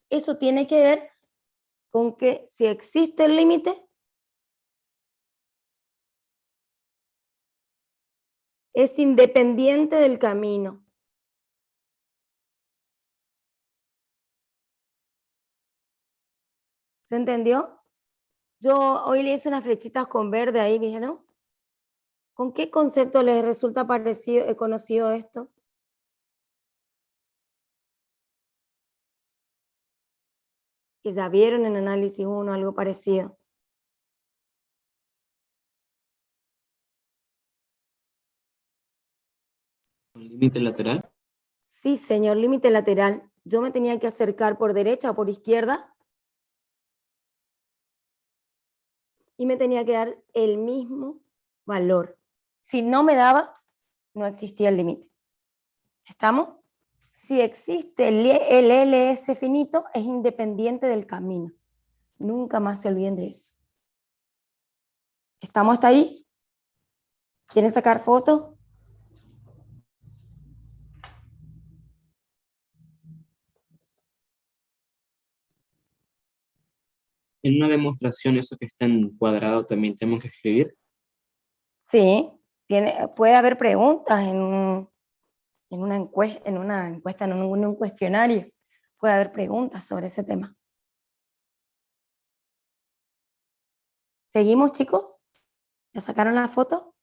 Eso tiene que ver con que si existe el límite, es independiente del camino. ¿Se entendió? Yo hoy le hice unas flechitas con verde ahí, ¿vieron? ¿Con qué concepto les resulta conocido esto? Que ya vieron en análisis 1 algo parecido. ¿Un límite lateral? Sí, señor, límite lateral. Yo me tenía que acercar por derecha o por izquierda y me tenía que dar el mismo valor. Si no me daba, no existía el límite. ¿Estamos? Si existe el LS finito, es independiente del camino. Nunca más se olviden de eso. ¿Estamos hasta ahí? ¿Quieren sacar fotos? En una demostración, eso que está en cuadrado también tenemos que escribir. Sí, puede haber preguntas en una encuesta, en un cuestionario. Puede haber preguntas sobre ese tema. ¿Seguimos, chicos? ¿Ya sacaron la foto?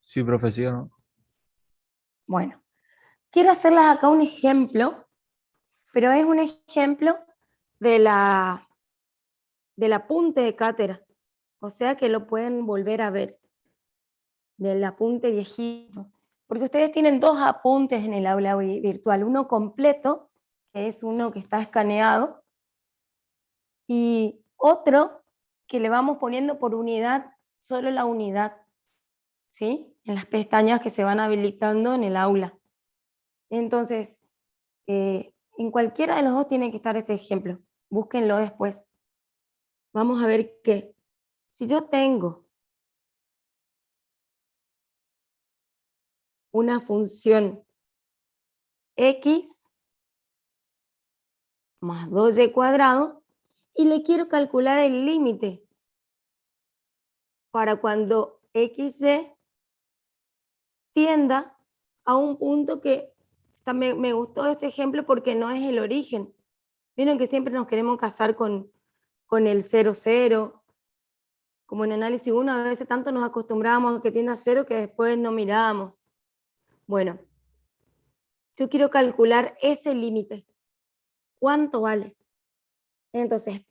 Sí, profesor, ¿no? Bueno, quiero hacerles acá un ejemplo, pero es un ejemplo del apunte de cátedra. O sea que lo pueden volver a ver, del apunte viejito. Porque ustedes tienen dos apuntes en el aula virtual, uno completo, que es uno que está escaneado, y otro que le vamos poniendo por unidad, solo la unidad, ¿sí? En las pestañas que se van habilitando en el aula. Entonces, en cualquiera de los dos tiene que estar este ejemplo. Búsquenlo después. Vamos a ver que si yo tengo una función x más 2y cuadrado y le quiero calcular el límite para cuando xy tienda a un punto que también me gustó este ejemplo porque no es el origen. Vieron que siempre nos queremos casar con el 0, 0. Como en análisis 1, a veces tanto nos acostumbramos a que tienda a 0 que después no mirábamos. Bueno, yo quiero calcular ese límite. ¿Cuánto vale? Entonces,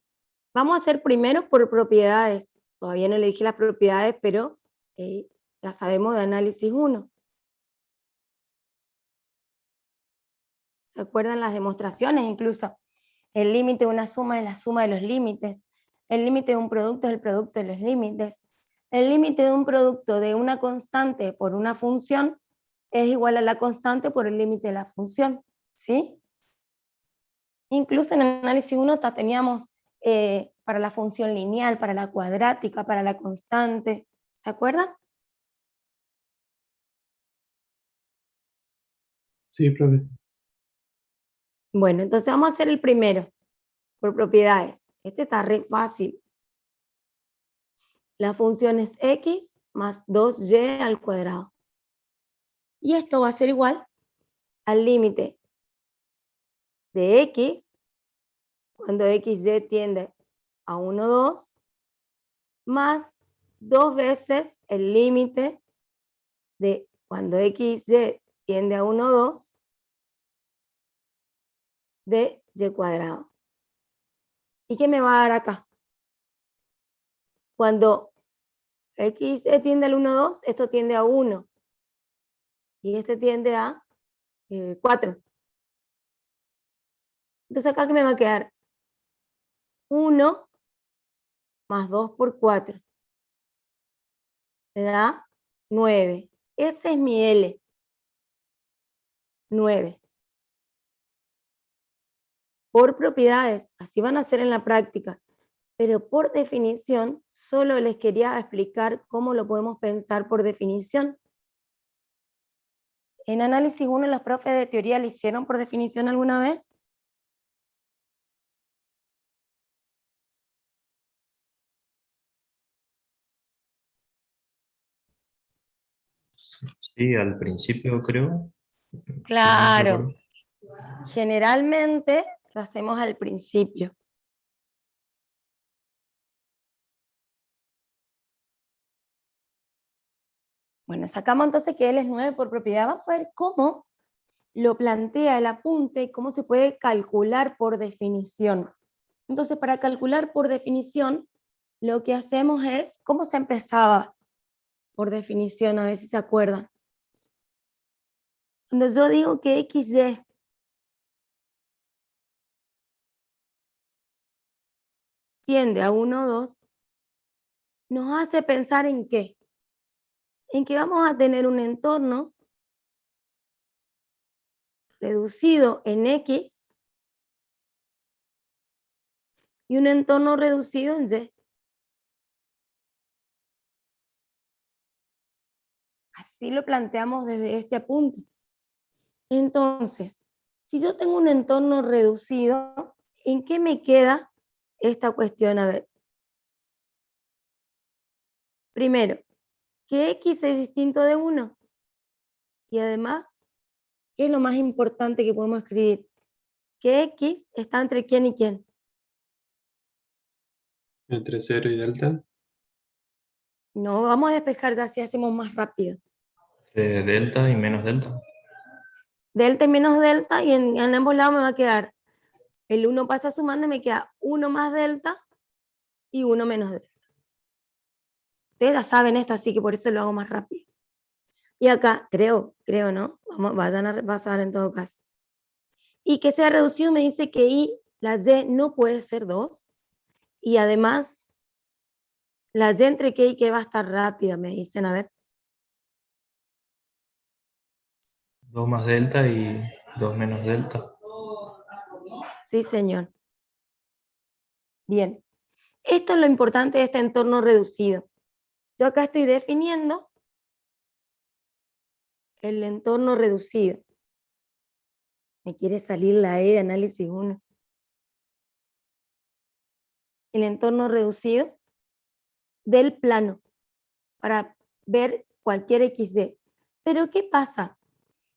vamos a hacer primero por propiedades. Todavía no le dije las propiedades, pero ya sabemos de análisis 1. ¿Se acuerdan las demostraciones incluso? El límite de una suma es la suma de los límites. El límite de un producto es el producto de los límites. El límite de un producto de una constante por una función es igual a la constante por el límite de la función. ¿Sí? Incluso en análisis 1 teníamos para la función lineal, para la cuadrática, para la constante. ¿Se acuerdan? Sí, profe. Bueno, entonces vamos a hacer el primero, por propiedades. Este está re fácil. La función es x más 2y al cuadrado. Y esto va a ser igual al límite de x, cuando xy tiende a 1, 2, más 2 veces el límite de cuando xy tiende a 1, 2, de y cuadrado. ¿Y qué me va a dar acá? Cuando x tiende al 1, 2, esto tiende a 1. Y este tiende a 4. Entonces acá, ¿qué me va a quedar? 1 más 2 por 4. Me da 9. Ese es mi L. 9. Por propiedades. Así van a ser en la práctica. pero por definición, solo les quería explicar cómo lo podemos pensar por definición. En análisis 1, los profes de teoría lo hicieron por definición alguna vez. Sí, al principio creo. Si no Claro, recuerdo. generalmente lo hacemos al principio. Bueno, sacamos entonces que L es 9 por propiedad. Vamos a ver cómo lo plantea el apunte y cómo se puede calcular por definición. Entonces, para calcular por definición, lo que hacemos es, ¿cómo se empezaba por definición? A ver si se acuerdan. Cuando yo digo que XY tiende a 1 o 2, nos hace pensar en qué. En que vamos a tener un entorno reducido en X y un entorno reducido en Y. Así lo planteamos desde este punto. Entonces, si yo tengo un entorno reducido, ¿en qué me queda esta cuestión? A ver. Primero, que X es distinto de 1. Y además, ¿qué es lo más importante que podemos escribir? Que X está entre quién y quién. Entre 0 y delta. No, vamos a despejar ya si hacemos más rápido. Delta y menos delta. Delta y menos delta, y en ambos lados me va a quedar el 1 pasa sumando y me queda 1 más delta y 1 menos delta. Ustedes ya saben esto, así que por eso lo hago más rápido. Y acá, creo, ¿no? Vayan a repasar en todo caso. Y que sea reducido me dice que la Y no puede ser 2. Y además, la Y entre K y K va a estar rápida, me dicen, a ver. 2 más delta y 2 menos delta. Sí, señor. Bien. Esto es lo importante de este entorno reducido. Yo acá estoy definiendo el entorno reducido. Me quiere salir la E de análisis 1. El entorno reducido del plano para ver cualquier XY. Pero ¿qué pasa?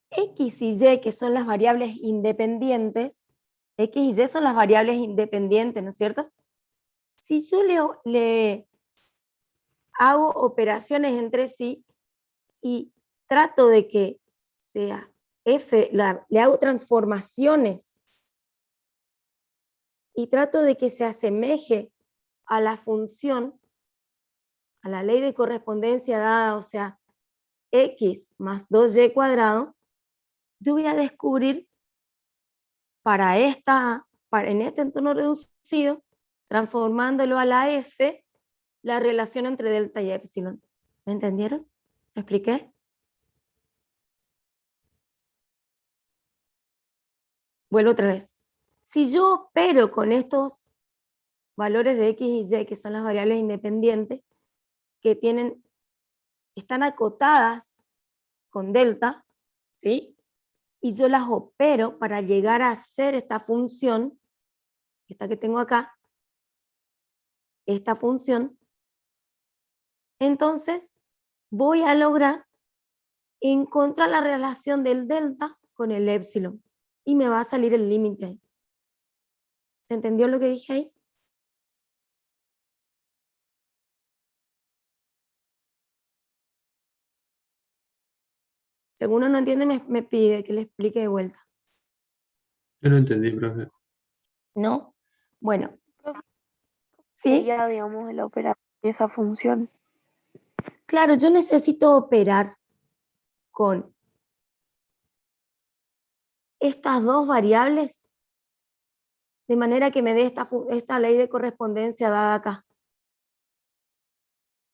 X y Y, que son las variables independientes, X y Y son las variables independientes, ¿no es cierto? Si yo le hago operaciones entre sí y trato de que sea F, le hago transformaciones y trato de que se asemeje a la función, a la ley de correspondencia dada, o sea, X más 2Y cuadrado, yo voy a descubrir en este entorno reducido, transformándolo a la F, la relación entre delta y epsilon. ¿Me entendieron? ¿Me expliqué? Vuelvo otra vez. Si yo opero con estos valores de X y Y, que son las variables independientes, que están acotadas con delta, ¿sí? Y yo las opero para llegar a hacer esta función, esta que tengo acá, esta función, entonces voy a lograr encontrar la relación del delta con el epsilon y me va a salir el límite ahí. ¿Se entendió lo que dije ahí? Si alguno no entiende, me pide que le explique de vuelta. Yo no entendí, profe. ¿No? Bueno. ¿Sí? Sería, digamos, el operar esa función. Claro, yo necesito operar con estas dos variables de manera que me dé esta ley de correspondencia dada acá.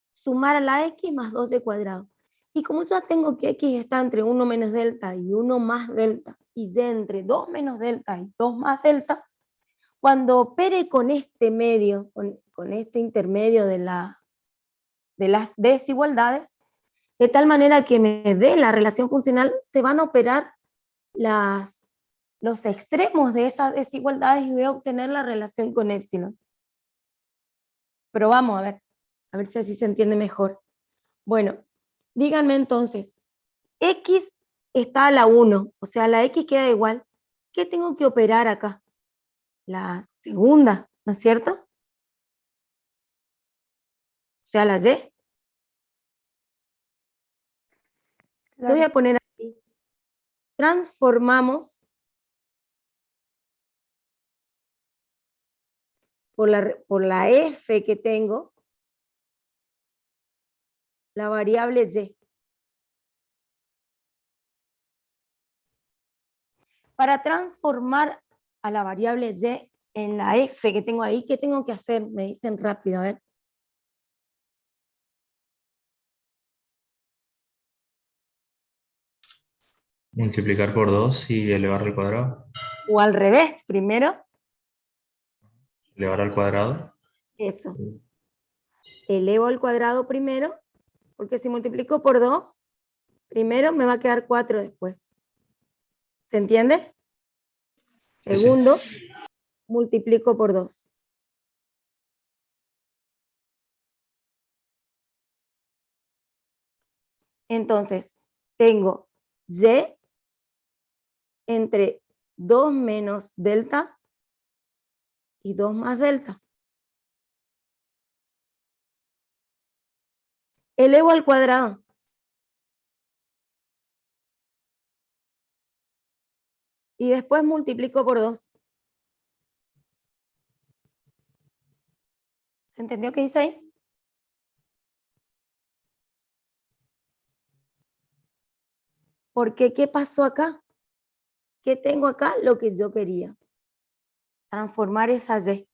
Sumar a la X más 2Y cuadrado. Y como ya tengo que X está entre 1 menos delta y 1 más delta, y Y entre 2 menos delta y 2 más delta, cuando opere con este medio, con este intermedio de las desigualdades, de tal manera que me dé la relación funcional, se van a operar los extremos de esas desigualdades y voy a obtener la relación con épsilon. Pero vamos a ver si así se entiende mejor. Bueno, díganme entonces, x está a la 1, o sea, la x queda igual. ¿Qué tengo que operar acá? La segunda, ¿no es cierto? O sea, la y. Yo voy a poner así. Transformamos por la f que tengo, la variable y. Para transformar a la variable y en la f que tengo ahí, ¿qué tengo que hacer? Me dicen rápido, a ver. Multiplicar por 2 y elevar al cuadrado. O al revés, primero. Elevar al cuadrado. Eso. Elevo al cuadrado primero, porque si multiplico por 2, primero me va a quedar 4 después. ¿Se entiende? Segundo, multiplico por 2. Entonces, tengo y entre 2 menos delta y 2 más delta. Elevo al cuadrado. Y después multiplico por 2. ¿Se entendió qué dice ahí? Porque, ¿qué pasó acá? ¿Qué tengo acá? Lo que yo quería. Transformar esa y.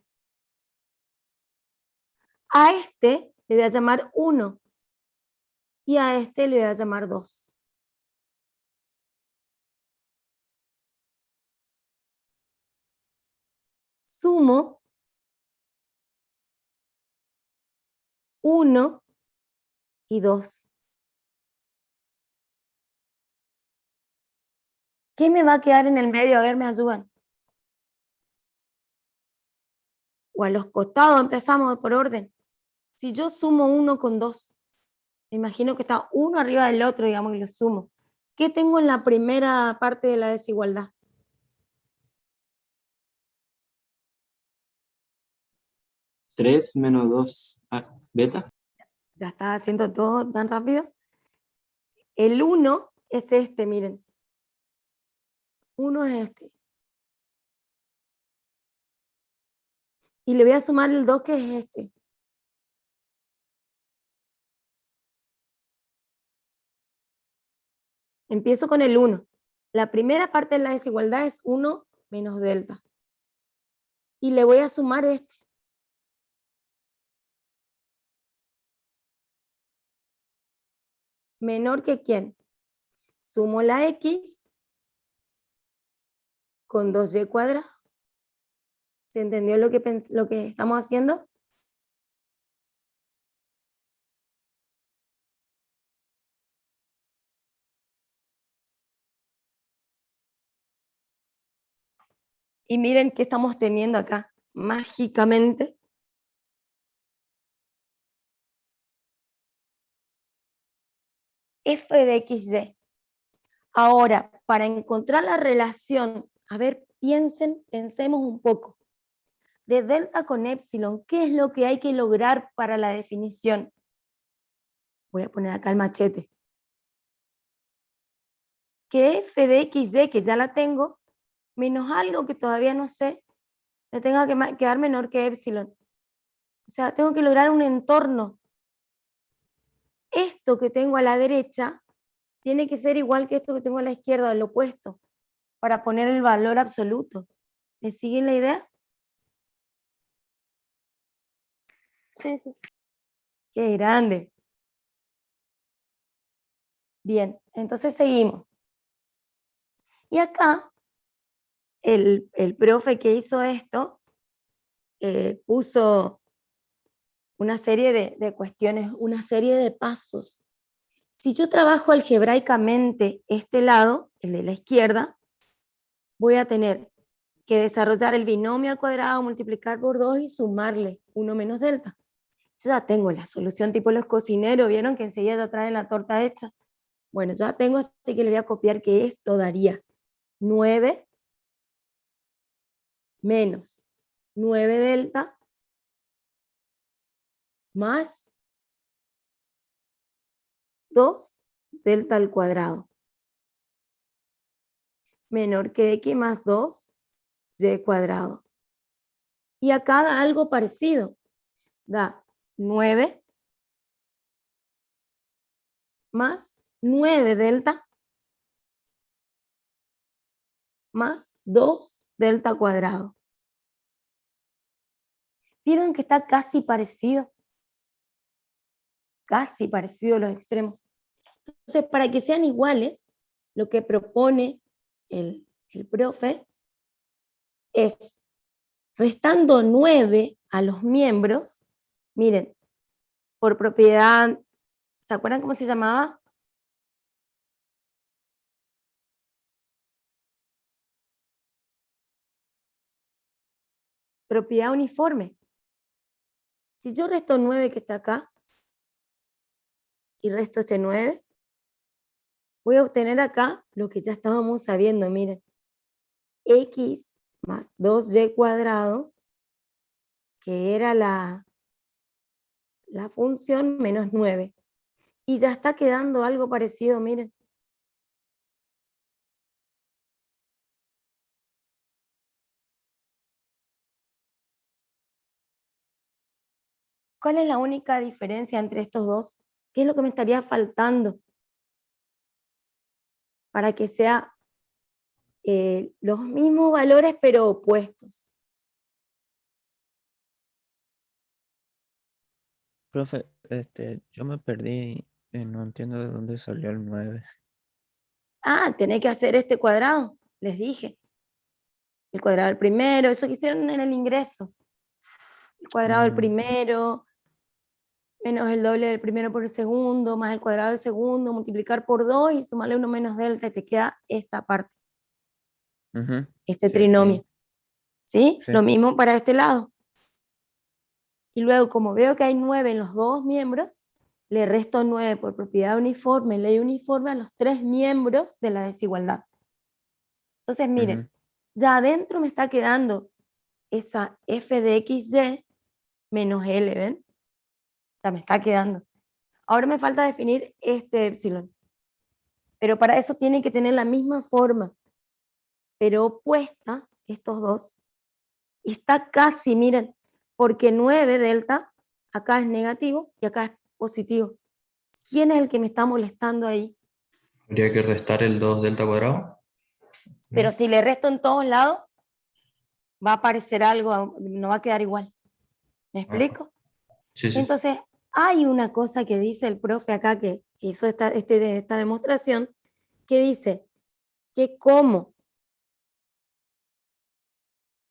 A este le voy a llamar 1. Y a este le voy a llamar 2. Sumo 1 y 2. ¿Qué me va a quedar en el medio? A ver, me ayudan. O a los costados, empezamos por orden. Si yo sumo 1 con 2, me imagino que está uno arriba del otro, digamos, y lo sumo. ¿Qué tengo en la primera parte de la desigualdad? ¿3 menos 2 beta? Ya está haciendo todo tan rápido. El 1 es este, miren. 1 es este. Y le voy a sumar el 2, que es este. Empiezo con el 1. La primera parte de la desigualdad es 1 menos delta. Y le voy a sumar este. ¿Menor que quién? Sumo la x con 2y cuadrado. ¿Se entendió lo que estamos haciendo? Y miren qué estamos teniendo acá, mágicamente. F de XY. Ahora, para encontrar la relación, a ver, pensemos un poco. De delta con épsilon, ¿qué es lo que hay que lograr para la definición? Voy a poner acá el machete. Que F de XY, que ya la tengo, menos algo que todavía no sé, me tenga que quedar menor que épsilon. O sea, tengo que lograr un entorno. Esto que tengo a la derecha tiene que ser igual que esto que tengo a la izquierda, el opuesto, para poner el valor absoluto. ¿Me siguen la idea? Sí, sí. ¡Qué grande! Bien, entonces seguimos. Y acá, el profe que hizo esto puso una serie de cuestiones, una serie de pasos. Si yo trabajo algebraicamente este lado, el de la izquierda, voy a tener que desarrollar el binomio al cuadrado, multiplicar por 2 y sumarle 1 menos delta. Yo ya tengo la solución tipo los cocineros, ¿vieron que enseguida ya traen la torta hecha? Bueno, ya tengo, así que le voy a copiar que esto daría 9 menos 9 delta más 2 delta al cuadrado, menor que x más 2 y cuadrado. Y acá da algo parecido, da 9 más 9 delta más 2 delta cuadrado. ¿Vieron que está casi parecido? Casi parecido a los extremos. Entonces, para que sean iguales, lo que propone el profe es, restando 9 a los miembros, miren, por propiedad, ¿se acuerdan cómo se llamaba? Propiedad uniforme. Si yo resto 9 que está acá, y resto este 9, voy a obtener acá lo que ya estábamos sabiendo, miren, x más 2y cuadrado, que era la función, menos 9. Y ya está quedando algo parecido, miren. ¿Cuál es la única diferencia entre estos dos? ¿Qué es lo que me estaría faltando para que sea los mismos valores pero opuestos? Profe, yo me perdí, no entiendo de dónde salió el 9. Ah, tenés que hacer este cuadrado, les dije. El cuadrado del primero, eso que hicieron en el ingreso. El cuadrado del primero, menos el doble del primero por el segundo, más el cuadrado del segundo, multiplicar por 2 y sumarle 1 menos delta, y te queda esta parte. Este Sí, trinomio. ¿Sí? sí. Lo mismo para este lado. Y luego, como veo que hay 9 en los dos miembros, le resto 9 por propiedad uniforme, ley uniforme, a los 3 miembros de la desigualdad. Entonces, miren, ya adentro me está quedando esa f de xy menos L, ¿ven? O sea, me está quedando. Ahora me falta definir este epsilon. Pero para eso tiene que tener la misma forma, pero opuesta, estos dos. Y está casi, miren, porque 9 delta, acá es negativo y acá es positivo. ¿Quién es el que me está molestando ahí? Habría que restar el 2 delta cuadrado. Pero si le resto en todos lados, va a aparecer algo, no va a quedar igual. ¿Me explico? Sí, sí. Entonces, hay una cosa que dice el profe acá que hizo esta demostración, que dice que como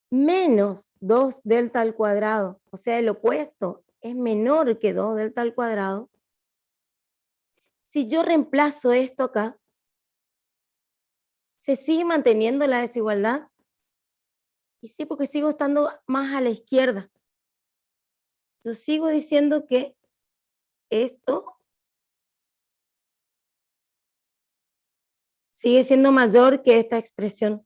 menos 2 delta al cuadrado, o sea, el opuesto es menor que 2 delta al cuadrado, si yo reemplazo esto acá, ¿se sigue manteniendo la desigualdad? Y sí, porque sigo estando más a la izquierda. Yo sigo diciendo que esto sigue siendo mayor que esta expresión.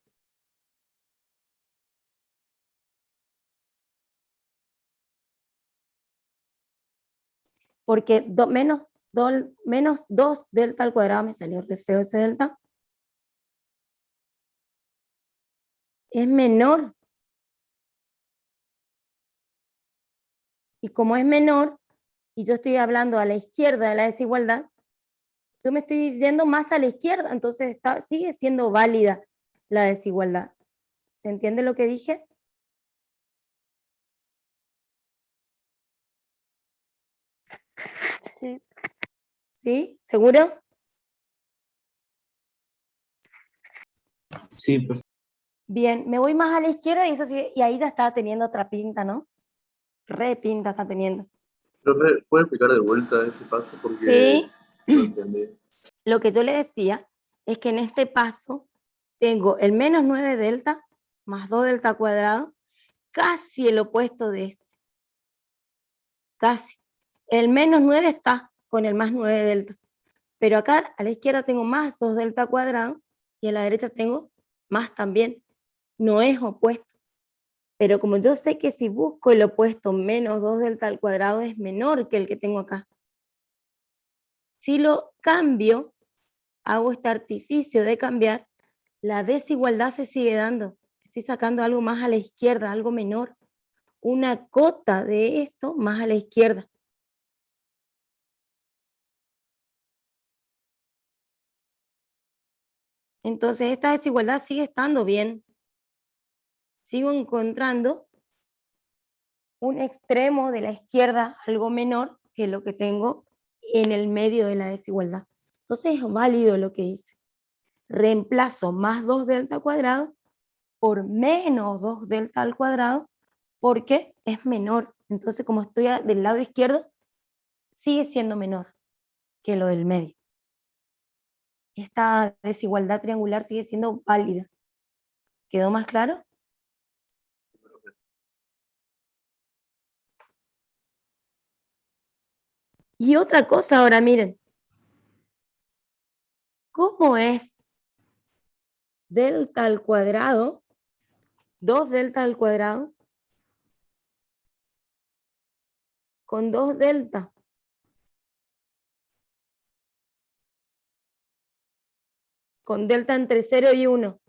Porque menos 2 delta al cuadrado, me salió re feo ese delta, es menor. Y como es menor, y yo estoy hablando a la izquierda de la desigualdad, yo me estoy yendo más a la izquierda, entonces sigue siendo válida la desigualdad. ¿Se entiende lo que dije? Sí. ¿Sí? ¿Seguro? Sí, profe. Bien, me voy más a la izquierda y, eso sí, y ahí ya está teniendo otra pinta, ¿no? Re pinta está teniendo. Profe, ¿puede explicar de vuelta ese paso? Porque Sí, no entendí. lo que yo le decía es que en este paso tengo el menos 9 delta más 2 delta cuadrado, casi el opuesto de este. Casi. El menos 9 está con el más 9 delta. Pero acá a la izquierda tengo más 2 delta cuadrado y a la derecha tengo más también. No es opuesto. Pero como yo sé que si busco el opuesto menos 2 delta al cuadrado es menor que el que tengo acá. Si lo cambio, hago este artificio de cambiar, la desigualdad se sigue dando. Estoy sacando algo más a la izquierda, algo menor. Una cota de esto más a la izquierda. Entonces esta desigualdad sigue estando bien. Sigo encontrando un extremo de la izquierda algo menor que lo que tengo en el medio de la desigualdad. Entonces es válido lo que hice. Reemplazo más 2 delta cuadrado por menos 2 delta al cuadrado porque es menor. Entonces como estoy del lado izquierdo, sigue siendo menor que lo del medio. Esta desigualdad triangular sigue siendo válida. ¿Quedó más claro? Y otra cosa ahora, miren. ¿Cómo es delta al cuadrado, 2 delta al cuadrado, con 2 delta? Con delta entre 0 y 1.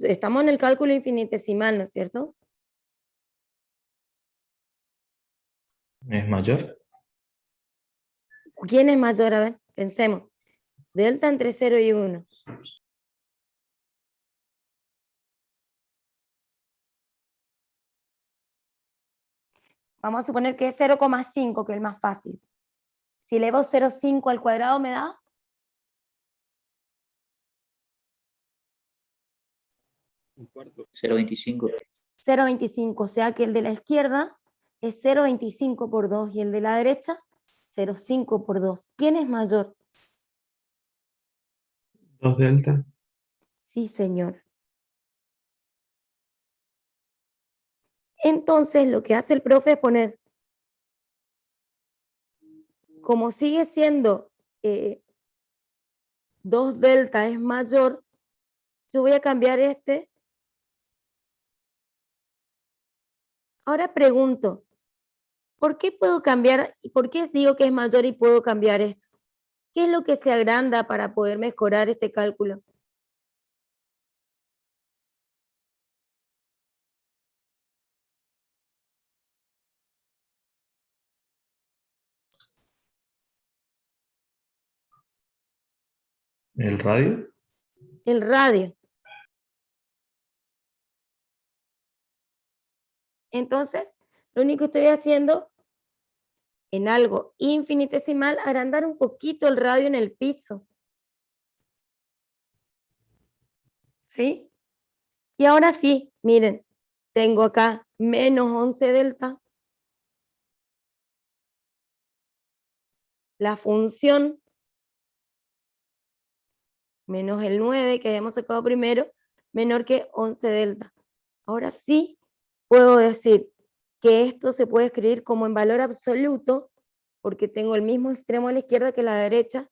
Estamos en el cálculo infinitesimal, ¿no es cierto? ¿Es mayor? ¿Quién es mayor? A ver, pensemos. Delta entre 0 y 1. Vamos a suponer que es 0,5, que es el más fácil. Si elevo 0,5 al cuadrado me da 0,25. 0,25, o sea que el de la izquierda es 0,25 por 2 y el de la derecha 0,5 por 2. ¿Quién es mayor? 2 delta. Sí, señor. Entonces lo que hace el profe es poner, como sigue siendo 2 delta es mayor, yo voy a cambiar este. Ahora pregunto, ¿por qué puedo cambiar? ¿Por qué digo que es mayor y puedo cambiar esto? ¿Qué es lo que se agranda para poder mejorar este cálculo? ¿El radio? El radio. Entonces, lo único que estoy haciendo en algo infinitesimal, agrandar un poquito el radio en el piso. ¿Sí? Y ahora sí, miren, tengo acá menos 11 delta. La función menos el 9 que habíamos sacado primero, menor que 11 delta. Ahora sí puedo decir que esto se puede escribir como en valor absoluto, porque tengo el mismo extremo a la izquierda que a la derecha,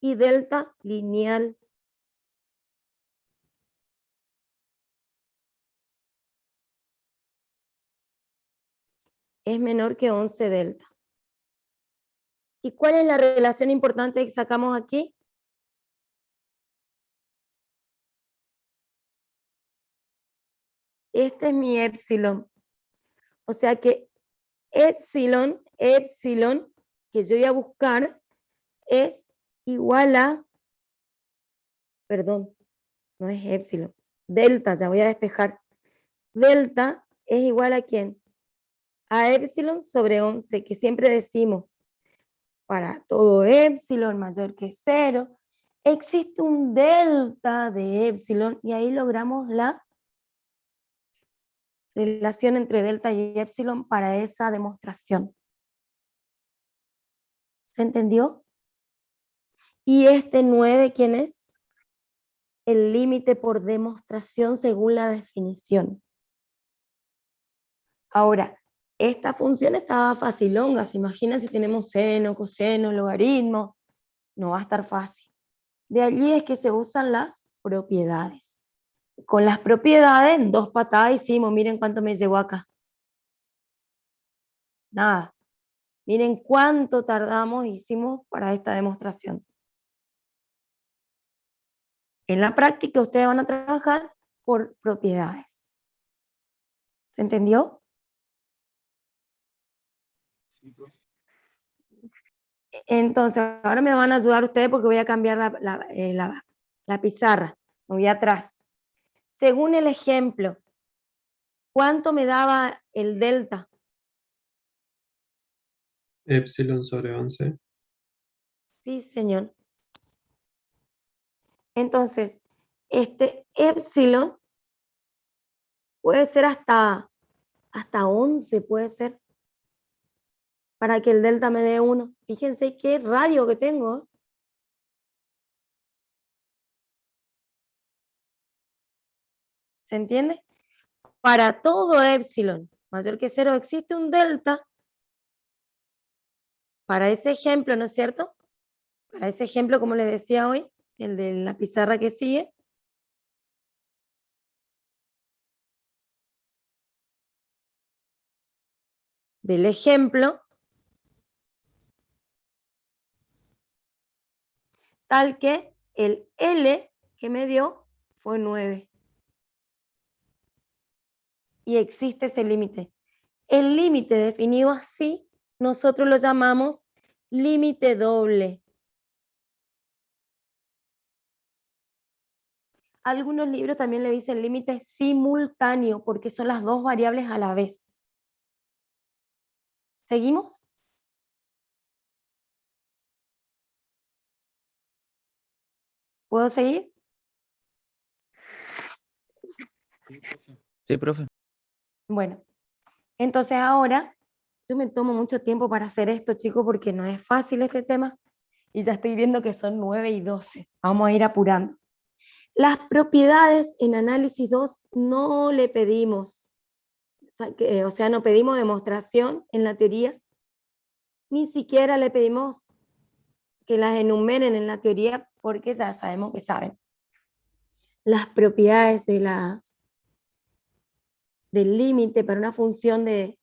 y delta lineal. Es menor que 11 delta. ¿Y cuál es la relación importante que sacamos aquí? Este es mi épsilon. O sea que épsilon, que yo voy a buscar, es igual a, perdón, no es épsilon, delta, ya voy a despejar. Delta es igual a ¿quién? A épsilon sobre 11, que siempre decimos, para todo épsilon mayor que 0, existe un delta de épsilon, y ahí logramos la relación entre delta y épsilon para esa demostración. ¿Se entendió? ¿Y este 9 quién es? El límite por demostración según la definición. Ahora, esta función estaba facilonga. ¿Se imagina si tenemos seno, coseno, logaritmo? No va a estar fácil. De allí es que se usan las propiedades. Con las propiedades, 2 patadas hicimos. Miren cuánto me llegó acá. Nada. Miren cuánto tardamos hicimos para esta demostración. En la práctica ustedes van a trabajar por propiedades. ¿Se entendió? Entonces, ahora me van a ayudar ustedes porque voy a cambiar la pizarra. Me voy atrás. Según el ejemplo, ¿cuánto me daba el delta? Epsilon sobre 11. Sí, señor. Entonces, este epsilon puede ser hasta 11, puede ser, para que el delta me dé 1. Fíjense qué radio que tengo. ¿Se entiende? Para todo epsilon mayor que 0 existe un delta. Para ese ejemplo, ¿no es cierto? Para ese ejemplo, como les decía hoy, el de la pizarra que sigue. Del ejemplo, tal que el L que me dio fue 9. Y existe ese límite. El límite definido así, nosotros lo llamamos límite doble. Algunos libros también le dicen límite simultáneo, porque son las 2 variables a la vez. ¿Seguimos? ¿Puedo seguir? Sí, profe. Bueno, entonces ahora yo me tomo mucho tiempo para hacer esto, chicos, porque no es fácil este tema. Y ya estoy viendo que son 9 y 12. Vamos a ir apurando. Las propiedades en análisis 2 no le pedimos, o sea, no pedimos demostración en la teoría, ni siquiera le pedimos que las enumeren en la teoría, porque ya sabemos que saben. Las propiedades del límite para una función de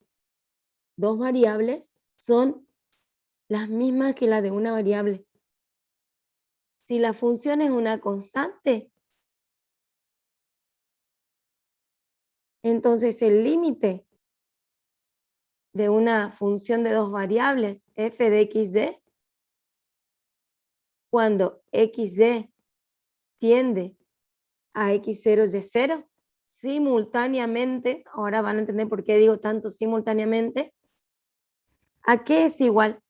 2 variables son las mismas que las de una variable. Si la función es una constante, entonces el límite de una función de 2 variables, f de xy, cuando xy tiende a x0 y0, simultáneamente, ahora van a entender por qué digo tanto simultáneamente, ¿a qué es igual?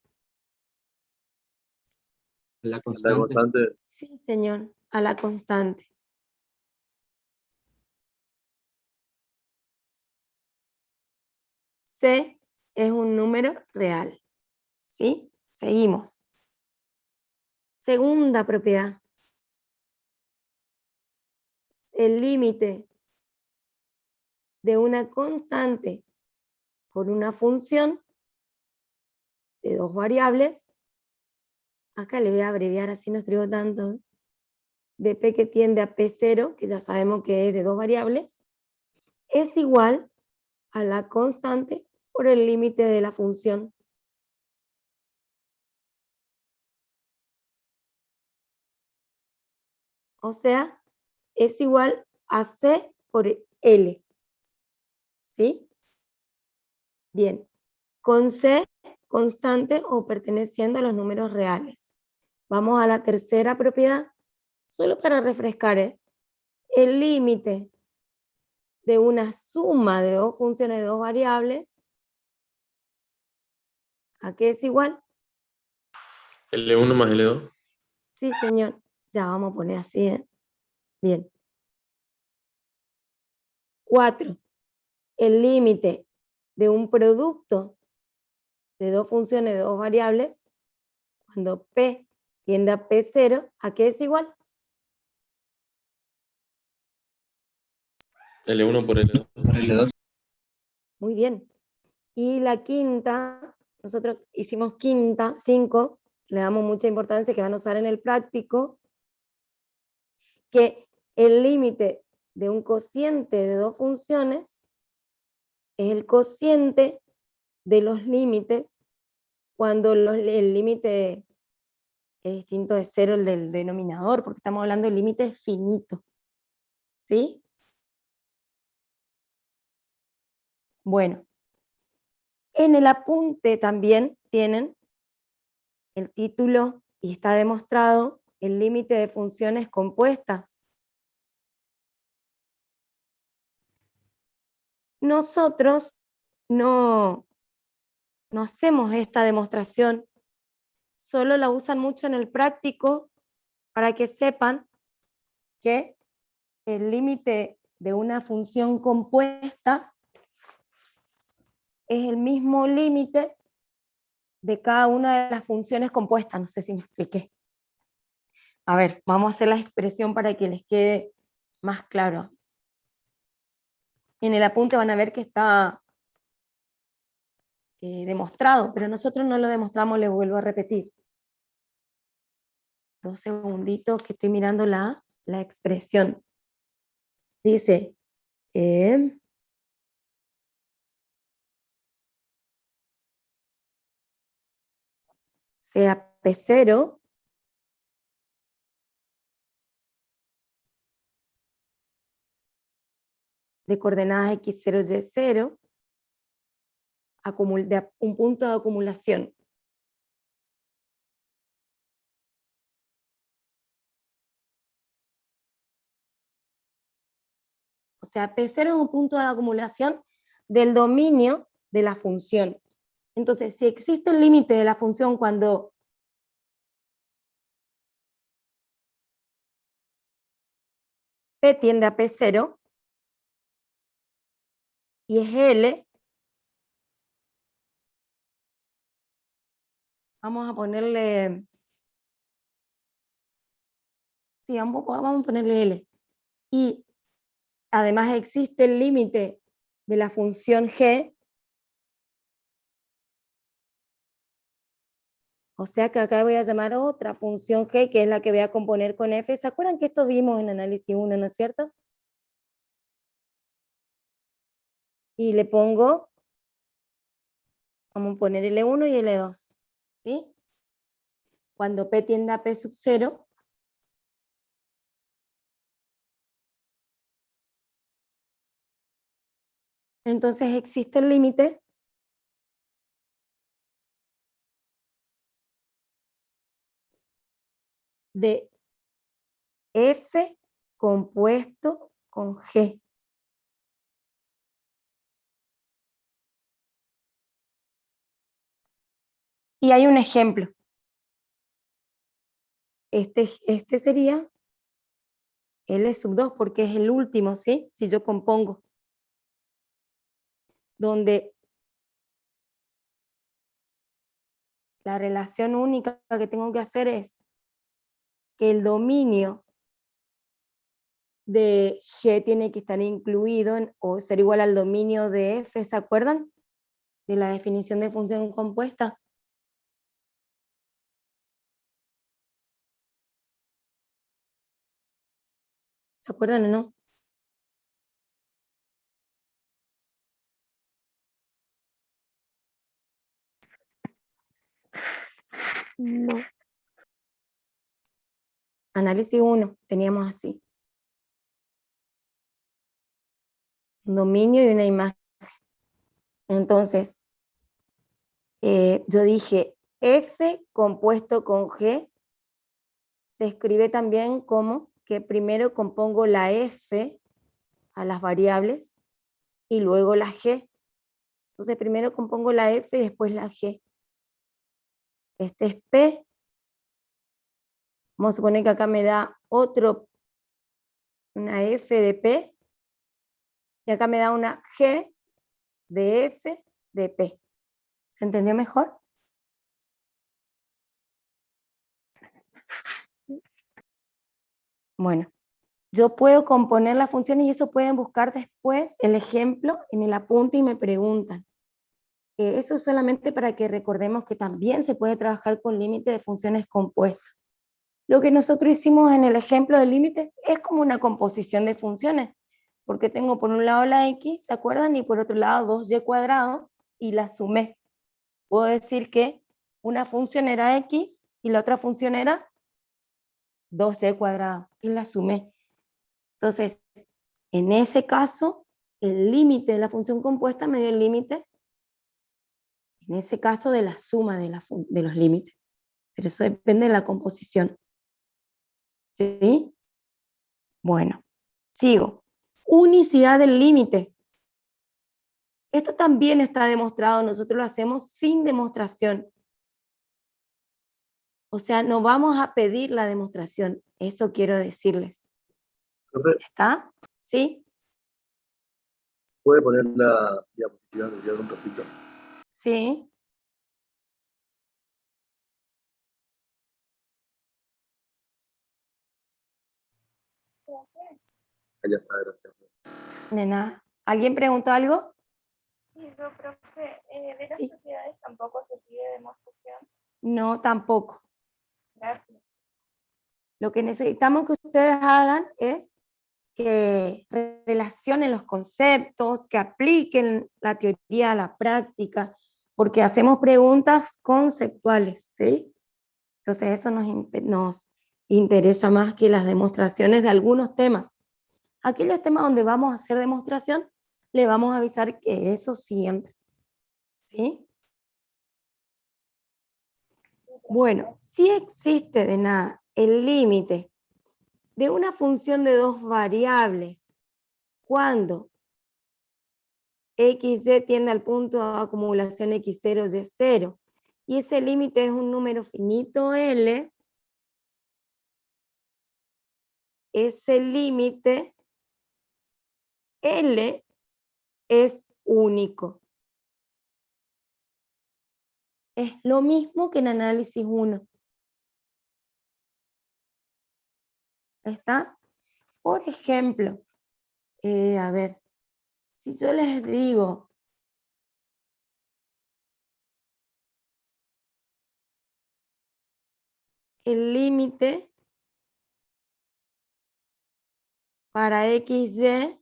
La La constante. constante. Sí, señor, a la constante. C es un número real. ¿Sí? Seguimos. Segunda propiedad. El límite de una constante por una función de 2 variables. Acá le voy a abreviar, así no escribo tanto. De P que tiende a P0, que ya sabemos que es de 2 variables, es igual a la constante por el límite de la función. O sea, es igual a C por L. ¿Sí? Bien. Con C constante o perteneciendo a los números reales. Vamos a la tercera propiedad. Solo para refrescar, el límite de una suma de 2 funciones de 2 variables, ¿a qué es igual? L1 más L2. Sí, señor. Ya vamos a poner así, Bien. 4. El límite de un producto de 2 funciones de 2 variables cuando P tiende a P0, ¿a qué es igual? L1 por L2. L2. Muy bien. Y la quinta, nosotros hicimos quinta, 5, le damos mucha importancia que van a usar en el práctico, que el límite de un cociente de dos funciones es el cociente de los límites cuando el límite es distinto de 0 el del denominador, porque estamos hablando de límites finitos. ¿Sí? Bueno, en el apunte también tienen el título y está demostrado el límite de funciones compuestas. Nosotros no hacemos esta demostración, solo la usan mucho en el práctico para que sepan que el límite de una función compuesta es el mismo límite de cada una de las funciones compuestas. No sé si me expliqué. A ver, vamos a hacer la expresión para que les quede más claro. En el apunte van a ver que está demostrado, pero nosotros no lo demostramos, les vuelvo a repetir. 2 segunditos que estoy mirando la expresión. Dice, sea P0 de coordenadas x0, y0, de un punto de acumulación. O sea, P0 es un punto de acumulación del dominio de la función. Entonces, si existe el límite de la función cuando P tiende a P0 y es L, vamos a ponerle, sí, vamos a ponerle L. Y además existe el límite de la función G, o sea que acá voy a llamar otra función G, que es la que voy a componer con F. ¿Se acuerdan que esto vimos en análisis 1, no es cierto? Y le pongo, vamos a poner L1 y L2, ¿sí? Cuando P tiende a P sub 0, entonces existe el límite de F compuesto con G. Y hay un ejemplo. Este sería L sub 2 porque es el último, ¿sí? Si yo compongo. Donde la relación única que tengo que hacer es que el dominio de G tiene que estar incluido o ser igual al dominio de F, ¿se acuerdan? De la definición de función compuesta. ¿Se acuerdan o no? No. Análisis 1, teníamos así. Un dominio y una imagen. Entonces, yo dije F compuesto con G se escribe también como que primero compongo la F a las variables y luego la G. Entonces primero compongo la F y después la G. Este es P. Vamos a suponer que acá me da una F de P y acá me da una G de F de P. ¿Se entendió mejor? Bueno, yo puedo componer las funciones y eso pueden buscar después el ejemplo en el apunte y me preguntan. Eso es solamente para que recordemos que también se puede trabajar con límite de funciones compuestas. Lo que nosotros hicimos en el ejemplo del límite es como una composición de funciones, porque tengo por un lado la x, ¿se acuerdan? Y por otro lado 2y cuadrado, y la sumé. Puedo decir que una función era x y la otra función era 2y cuadrado, y la sumé. Entonces, en ese caso, el límite de la función compuesta me dio el límite, en ese caso, de la suma de los límites. Pero eso depende de la composición. ¿Sí? Bueno, sigo. Unicidad del límite. Esto también está demostrado, nosotros lo hacemos sin demostración. O sea, no vamos a pedir la demostración, eso quiero decirles. ¿Está? ¿Sí? ¿Puede poner la diapositiva que queda un ratito? Sí. Allá está, gracias. De nada. ¿Alguien preguntó algo? Sí, yo creo que de las Sí. sociedades tampoco se pide demostración. No, tampoco. Gracias. Lo que necesitamos que ustedes hagan es que relacionen los conceptos, que apliquen la teoría a la práctica, porque hacemos preguntas conceptuales, ¿sí? Entonces eso nos interesa más que las demostraciones de algunos temas. Aquellos temas donde vamos a hacer demostración, le vamos a avisar que eso sí entra, ¿sí? Bueno, si existe de nada el límite de una función de dos variables cuando xy tiende al punto de acumulación x0, y0, y ese límite es un número finito L, ese límite L es único. Es lo mismo que en análisis 1. ¿Está? Por ejemplo, a ver, si yo les digo el límite para xy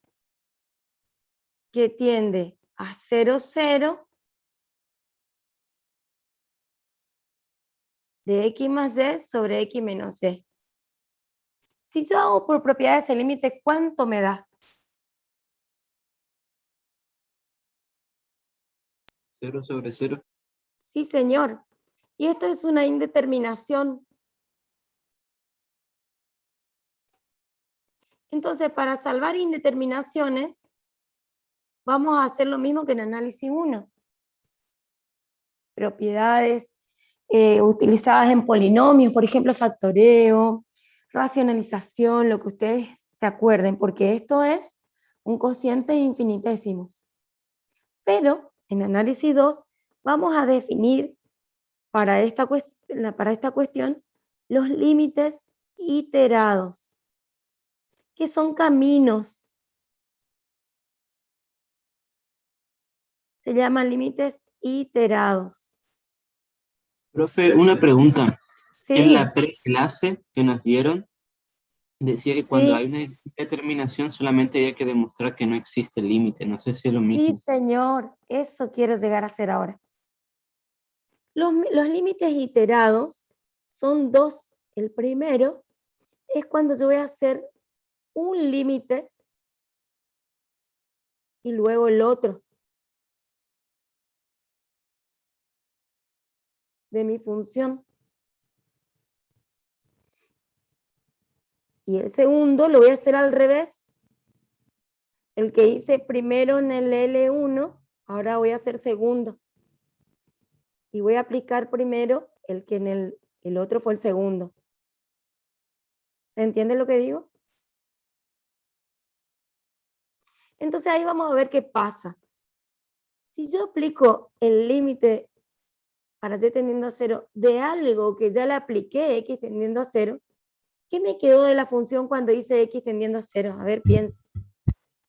que tiende a 0, 0, de x más y sobre x menos y. Si yo hago por propiedades el límite, ¿cuánto me da? 0 sobre 0. Sí, señor. Y esto es una indeterminación. Entonces, para salvar indeterminaciones, vamos a hacer lo mismo que en análisis 1. Propiedades utilizadas en polinomios, por ejemplo, factoreo, racionalización, lo que ustedes se acuerden, porque esto es un cociente de infinitesimos. Pero en análisis 2 vamos a definir para esta cuestión los límites iterados, que son caminos. Se llaman límites iterados. Profe, una pregunta. Sí. En la preclase que nos dieron, decía que cuando Sí. hay una determinación solamente había que demostrar que no existe límite. No sé si es lo mismo. Sí, señor, eso quiero llegar a hacer ahora. Los límites iterados son dos. El primero es cuando yo voy a hacer un límite y luego el otro de mi función. Y el segundo lo voy a hacer al revés. El que hice primero en el L1, ahora voy a hacer segundo. Y voy a aplicar primero el que en el otro fue el segundo. ¿Se entiende lo que digo? Entonces ahí vamos a ver qué pasa. Si yo aplico el límite para y tendiendo a 0 de algo que ya le apliqué x tendiendo a 0, ¿Qué me quedó de la función cuando hice x tendiendo a 0? A ver, piensa.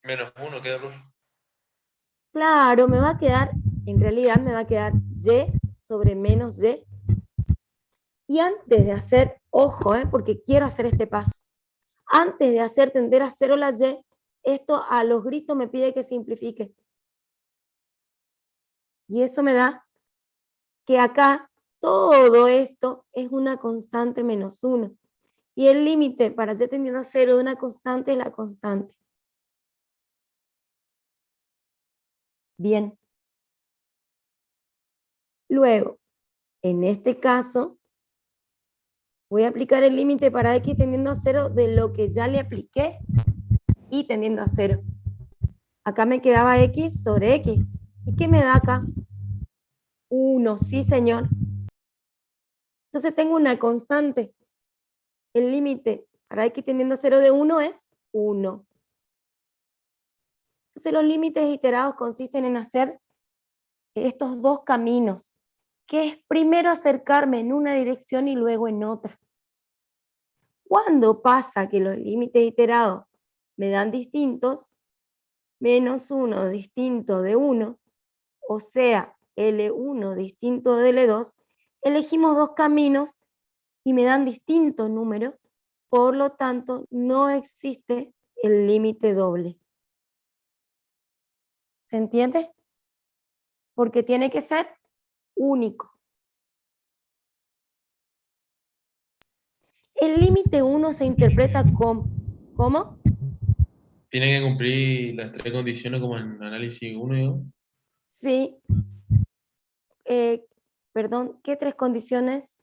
-1 queda, profe. Claro, me va a quedar, en realidad me va a quedar y sobre menos y. Y antes de hacer, ojo, porque quiero hacer este paso, antes de hacer tender a 0 la y, esto a los gritos me pide que simplifique. Y eso me da que acá todo esto es una constante menos 1. Y el límite para y tendiendo a 0 de una constante es la constante. Bien. Luego, en este caso, voy a aplicar el límite para x tendiendo a 0 de lo que ya le apliqué y tendiendo a 0. Acá me quedaba x sobre x. ¿Y qué me da acá? 1, sí señor. Entonces tengo una constante. El límite para x tendiendo a 0 de 1 es 1. Entonces los límites iterados consisten en hacer estos dos caminos, que es primero acercarme en una dirección y luego en otra. ¿Cuándo pasa que los límites iterados me dan distintos? Menos 1 distinto de 1, o sea, L1 distinto de L2, elegimos dos caminos y me dan distinto número, por lo tanto no existe el límite doble. ¿Se entiende? Porque tiene que ser único. El límite 1 se interpreta como, ¿cómo? Tiene que cumplir las 3 condiciones como en análisis 1 y 2. Sí. Perdón, ¿qué 3 condiciones?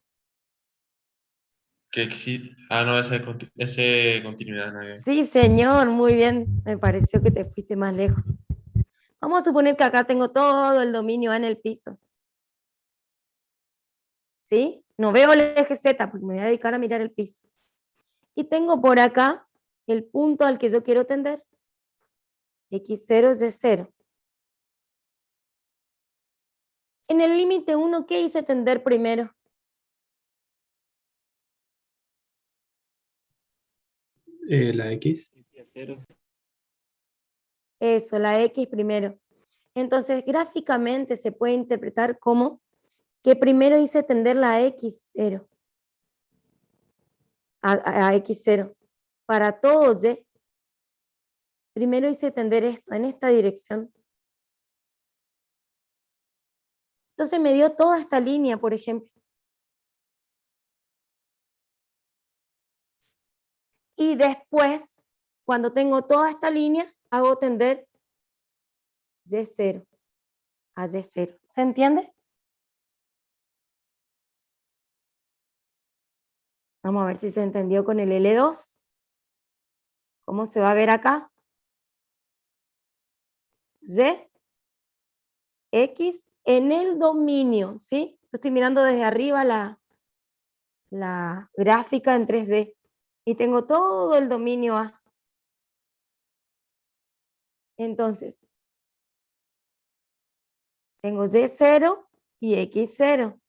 Que existe. Ah, no, ese continuidad. ¿No? Sí, señor, muy bien. Me pareció que te fuiste más lejos. Vamos a suponer que acá tengo todo el dominio A en el piso. ¿Sí? No veo el eje Z porque me voy a dedicar a mirar el piso. Y tengo por acá el punto al que yo quiero tender. X0, Y0. En el límite 1, ¿qué hice tender primero? La X. Eso, la X primero. Entonces, gráficamente se puede interpretar como que primero hice tender la X0 a X0. Para todo Y, primero hice tender esto en esta dirección. Entonces me dio toda esta línea, por ejemplo. Y después, cuando tengo toda esta línea, hago tender Y0 a Y0. ¿Se entiende? Vamos a ver si se entendió con el L2. ¿Cómo se va a ver acá? Y, X en el dominio, ¿sí? Yo estoy mirando desde arriba la gráfica en 3D y tengo todo el dominio A. Entonces, tengo Y0 y X0.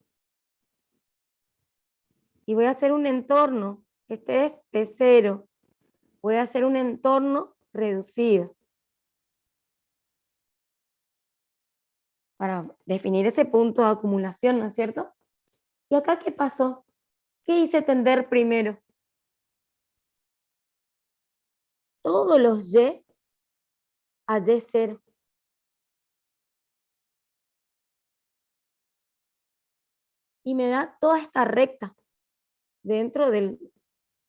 Y voy a hacer un entorno. Este es P0. Voy a hacer un entorno reducido para definir ese punto de acumulación, ¿no es cierto? ¿Y acá qué pasó? ¿Qué hice tender primero? Todos los Y a Y0. Y me da toda esta recta dentro del,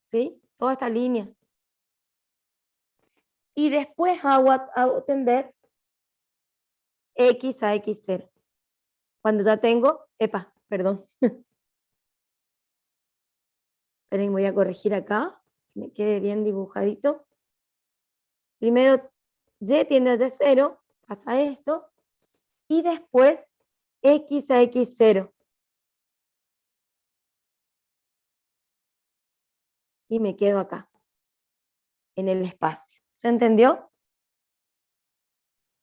¿sí? Toda esta línea. Y después hago tender X a X0. Cuando ya tengo, perdón. Esperen, voy a corregir acá, que me quede bien dibujadito. Primero Y tiende a Y0, pasa esto, y después X a X0. Y me quedo acá, en el espacio. ¿Se entendió?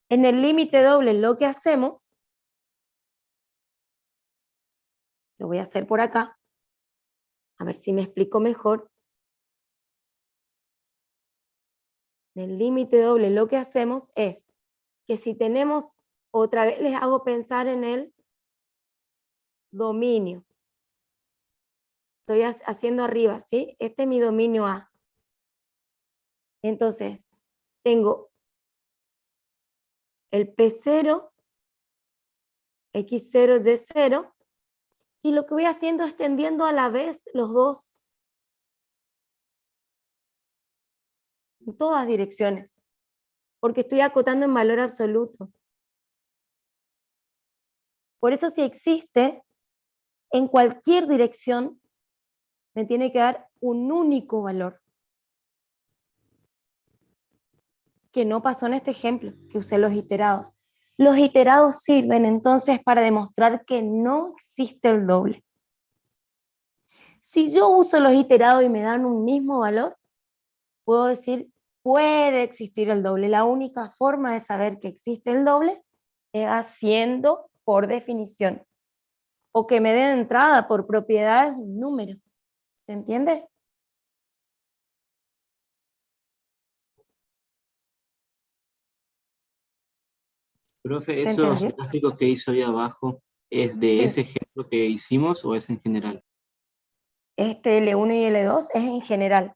En el límite doble lo que hacemos, lo voy a hacer por acá, a ver si me explico mejor. En el límite doble lo que hacemos es que si tenemos, otra vez les hago pensar en el dominio. Estoy haciendo arriba, ¿sí? Este es mi dominio A. Entonces, tengo el P0, X0, Y0, y lo que voy haciendo es tendiendo a la vez los dos en todas direcciones, porque estoy acotando en valor absoluto. Por eso si existe, en cualquier dirección, me tiene que dar un único valor. Que no pasó en este ejemplo, que usé los iterados. Los iterados sirven entonces para demostrar que no existe el doble. Si yo uso los iterados y me dan un mismo valor, puedo decir, puede existir el doble. La única forma de saber que existe el doble es haciendo por definición. O que me den entrada por propiedades un número. ¿Se entiende? Profe, ¿Se ¿esos entendió? gráficos que hizo ahí abajo es de Sí. ese ejemplo que hicimos o es en general? Este L1 y L2 es en general.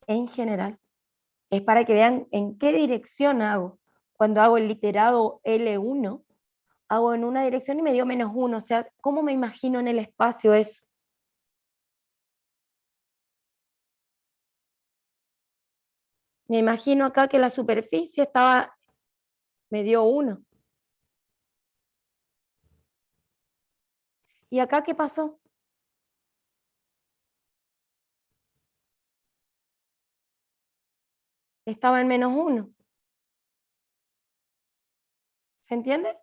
En general. Es para que vean en qué dirección hago. Cuando hago el iterado L1, hago en una dirección y me dio -1. O sea, ¿cómo me imagino en el espacio eso? Me imagino acá que la superficie estaba, me dio 1. ¿Y acá qué pasó? Estaba en -1. ¿Se entiende?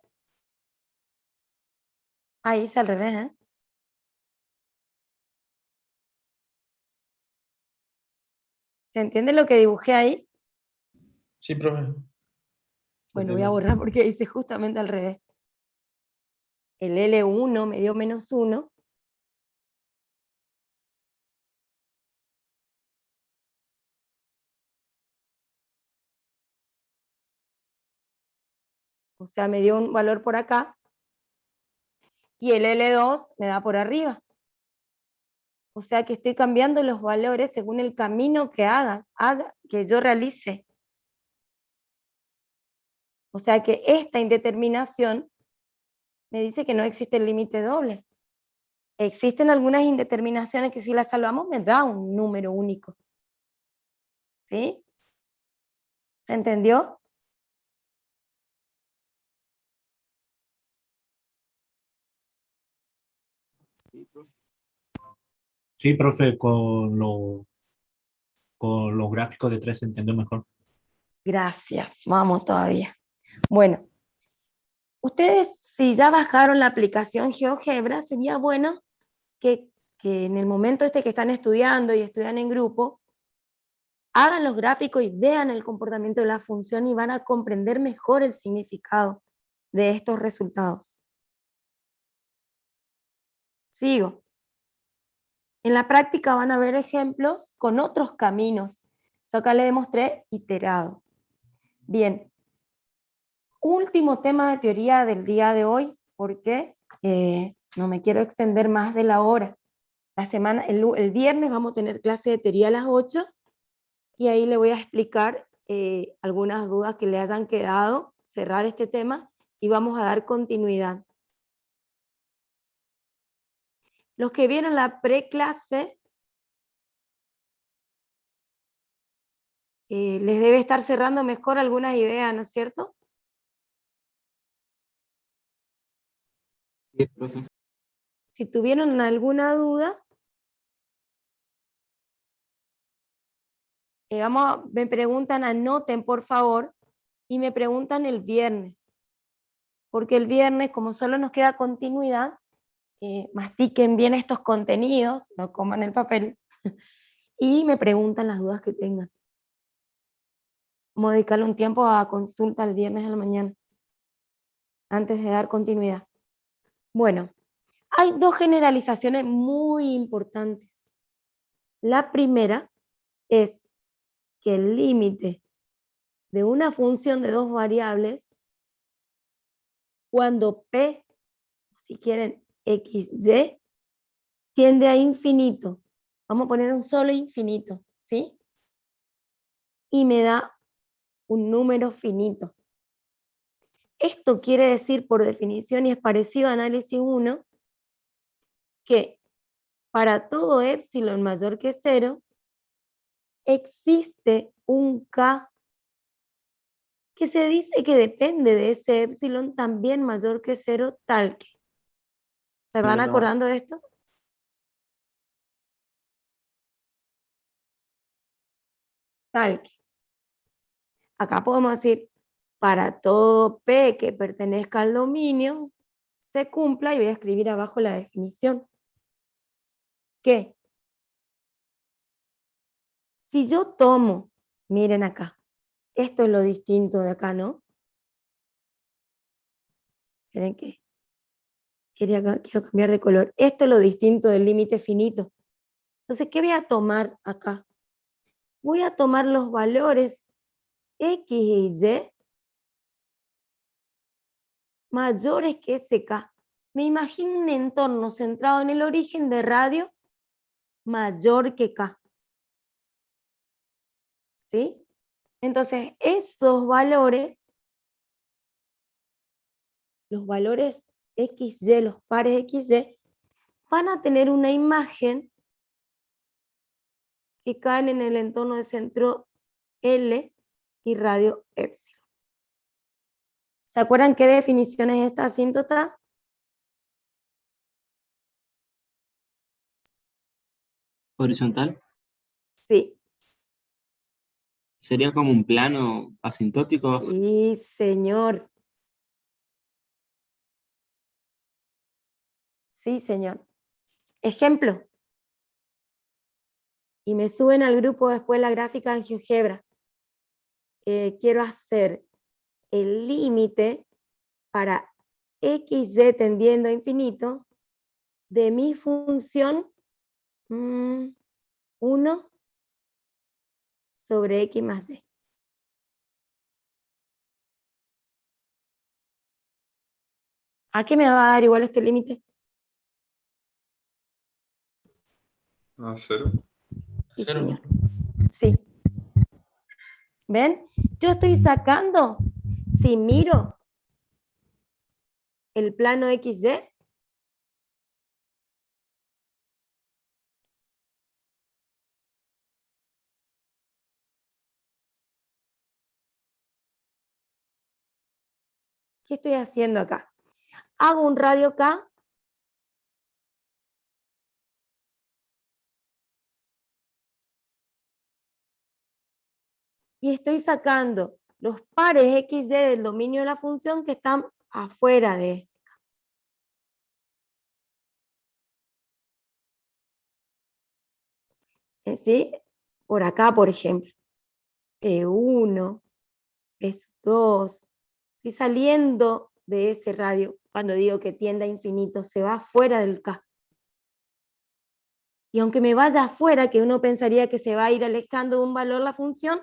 Ahí es al revés, ¿eh? ¿Se entiende lo que dibujé ahí? Sí, profe. Bueno, voy a borrar porque hice justamente al revés. El L1 me dio -1. O sea, me dio un valor por acá. Y el L2 me da por arriba. O sea que estoy cambiando los valores según el camino que que yo realice. O sea que esta indeterminación me dice que no existe el límite doble. Existen algunas indeterminaciones que si las salvamos me da un número único. ¿Sí? ¿Se entendió? Sí, profe, con los gráficos de 3 se entendió mejor. Gracias, vamos todavía. Bueno, ustedes si ya bajaron la aplicación GeoGebra, sería bueno que en el momento este que están estudiando y estudian en grupo, hagan los gráficos y vean el comportamiento de la función y van a comprender mejor el significado de estos resultados. Sigo. En la práctica van a ver ejemplos con otros caminos. Yo acá le demostré iterado. Bien. Último tema de teoría del día de hoy, porque no me quiero extender más de la hora. El viernes vamos a tener clase de teoría a las 8 y ahí le voy a explicar algunas dudas que le hayan quedado, cerrar este tema y vamos a dar continuidad. Los que vieron la preclase, les debe estar cerrando mejor algunas ideas, ¿no es cierto? Sí, profe. Si tuvieron alguna duda, me preguntan, anoten por favor, y me preguntan el viernes. Porque el viernes, como solo nos queda continuidad, mastiquen bien estos contenidos, no coman el papel, y me preguntan las dudas que tengan. Vamos a dedicarle un tiempo a consulta el viernes a la mañana, antes de dar continuidad. Bueno, hay dos generalizaciones muy importantes. La primera es que el límite de una función de dos variables, cuando p, si quieren xy, tiende a infinito. Vamos a poner un solo infinito, ¿sí? Y me da un número finito. Esto quiere decir, por definición, y es parecido a análisis 1, que para todo epsilon mayor que 0, existe un k que se dice que depende de ese epsilon también mayor que 0, tal que. ¿Se van acordando de esto? Tal que. Acá podemos decir, para todo P que pertenezca al dominio, se cumpla, y voy a escribir abajo la definición. Que si yo tomo, miren acá, esto es lo distinto de acá, ¿no? Miren que quiero cambiar de color. Esto es lo distinto del límite finito. Entonces, ¿qué voy a tomar acá? Voy a tomar los valores X y Y mayores que SK. Me imagino un entorno centrado en el origen de radio mayor que K. ¿Sí? Entonces, esos valores, los valores XY, los pares XY, van a tener una imagen que caen en el entorno de centro L y radio epsilon. ¿Se acuerdan qué definición es esta asíntota? Horizontal. Sí. ¿Sería como un plano asintótico? Sí, señor. Sí, señor. Ejemplo. Y me suben al grupo después la gráfica en GeoGebra. Quiero hacer el límite para XY tendiendo a infinito de mi función 1 sobre X más Y. ¿A qué me va a dar igual este límite? A 0. Sí, señor. Sí. ¿Ven? Yo estoy sacando, si miro el plano XY, ¿qué estoy haciendo acá? Hago un radio K y estoy sacando los pares XY del dominio de la función que están afuera de este. ¿Sí? Por acá, por ejemplo. P1, P2. Estoy saliendo de ese radio cuando digo que tiende a infinito, se va fuera del K. Y aunque me vaya afuera, que uno pensaría que se va a ir alejando de un valor la función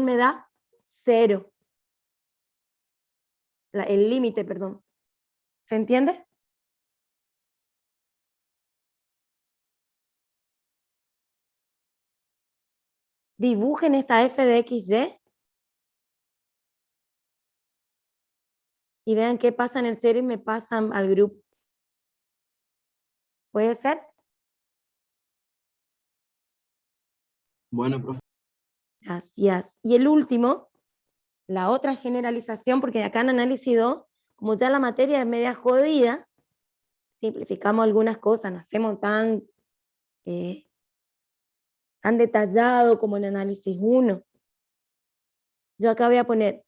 me da 0. El límite, perdón. ¿Se entiende? Dibujen esta f de xy y vean qué pasa en el 0 y me pasan al grupo. ¿Puede ser? Bueno, profe. Gracias. Y el último, la otra generalización, porque acá en análisis 2, como ya la materia es media jodida, simplificamos algunas cosas, no hacemos tan detallado como en análisis 1. Yo acá voy a poner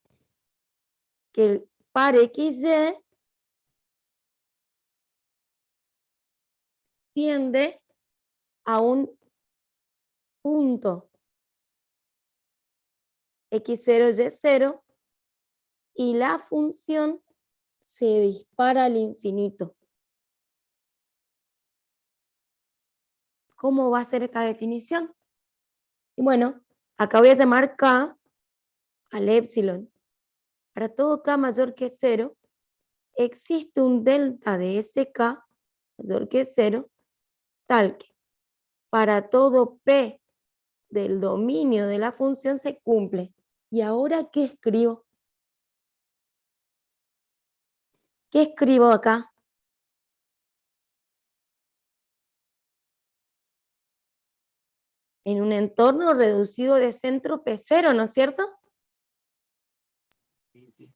que el par XY tiende a un punto X0, Y0 y la función se dispara al infinito. ¿Cómo va a ser esta definición? Y bueno, Acá voy a llamar K al épsilon. Para todo K mayor que 0, existe un delta de ese K mayor que 0, tal que para todo P del dominio de la función se cumple. ¿Y ahora qué escribo? ¿Qué escribo acá? En un entorno reducido de centro P0, ¿no es cierto? Sí, sí.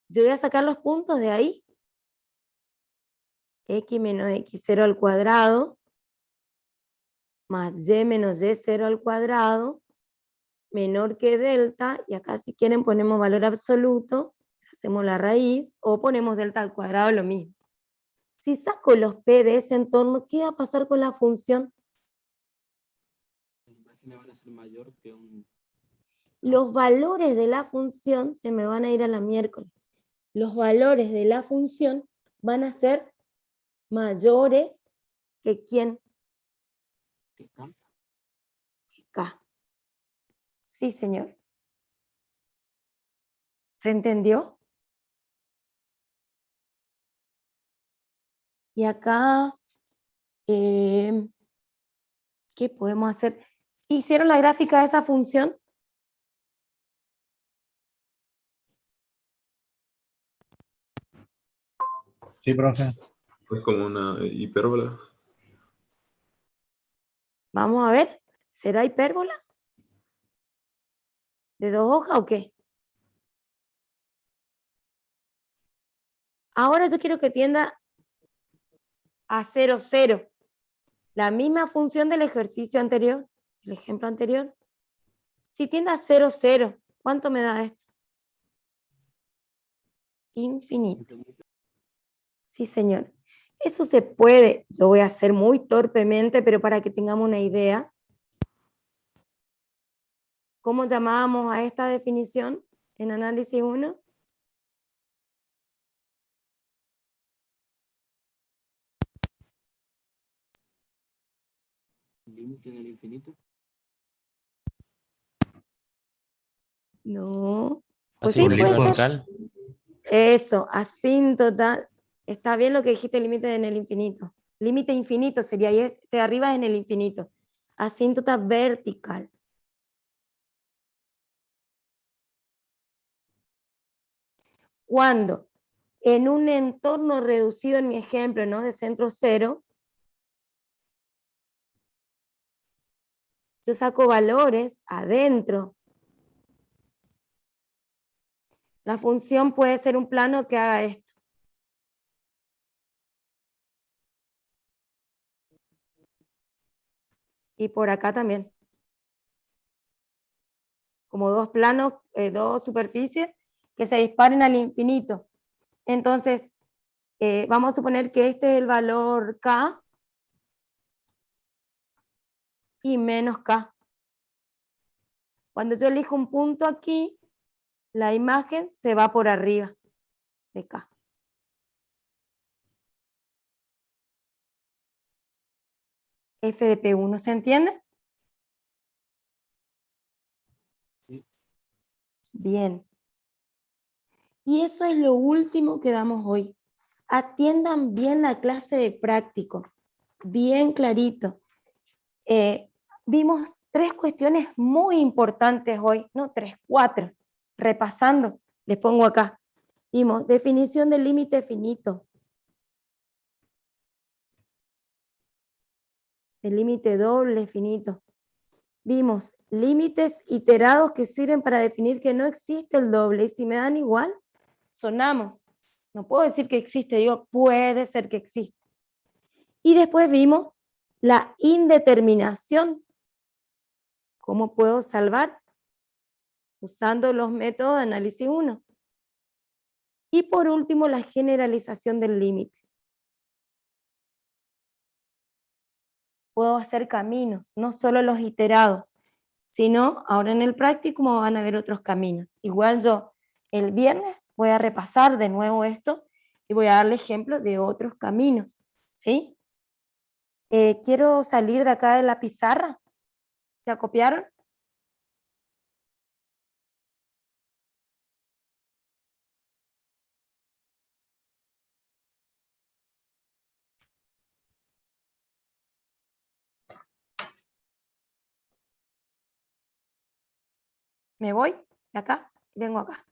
Yo voy a sacar los puntos de ahí. X menos X0 al cuadrado, más Y menos Y0 al cuadrado, menor que delta, y acá si quieren ponemos valor absoluto, hacemos la raíz, o ponemos delta al cuadrado, lo mismo. Si saco los P de ese entorno, ¿qué va a pasar con la función? Las imágenes van a ser mayor que un... Los valores de la función se me van a ir a la miércoles. Los valores de la función van a ser mayores que ¿quién? que K. Que K. Sí, señor. ¿Se entendió? Y acá, ¿qué podemos hacer? ¿Hicieron la gráfica de esa función? Sí, profe. Es como una hipérbola. Vamos a ver. ¿Será hipérbola? ¿De 2 hojas o qué? Ahora yo quiero que tienda a 0, 0. La misma función del ejercicio anterior, el ejemplo anterior. Si tiende a 0, 0, ¿cuánto me da esto? Infinito. Sí, señor. Eso se puede, yo voy a hacer muy torpemente, pero para que tengamos una idea. ¿Cómo llamábamos a esta definición en análisis 1? Límite en el infinito. No. Pues sí, Asíntota puede ser. vertical. Eso, asíntota. Está bien lo que dijiste, límite en el infinito. Límite infinito sería, y este arriba es en el infinito. Asíntota vertical. Cuando en un entorno reducido, en mi ejemplo, ¿no? De centro 0, yo saco valores adentro. La función puede ser un plano que haga esto. Y por acá también. Como dos planos, dos superficies que se disparen al infinito. Entonces, vamos a suponer que este es el valor K y menos K. Cuando yo elijo un punto aquí, la imagen se va por arriba de K. F de P1, ¿se entiende? Sí. Bien. Y eso es lo último que damos hoy. Atiendan bien la clase de práctico, bien clarito. Vimos 3 cuestiones muy importantes hoy, no 3, 4. Repasando, les pongo acá. Vimos definición del límite finito, el límite doble finito. Vimos límites iterados que sirven para definir que no existe el doble, y si me dan igual, sonamos. No puedo decir que existe, digo, puede ser que existe. Y después vimos la indeterminación. ¿Cómo puedo salvar? Usando los métodos de análisis 1. Y por último, la generalización del límite. Puedo hacer caminos, no solo los iterados, sino ahora en el práctico van a ver otros caminos. Igual yo el viernes voy a repasar de nuevo esto y voy a darle ejemplos de otros caminos, ¿sí? Quiero salir de acá de la pizarra. ¿Ya copiaron? Me voy de acá, vengo acá.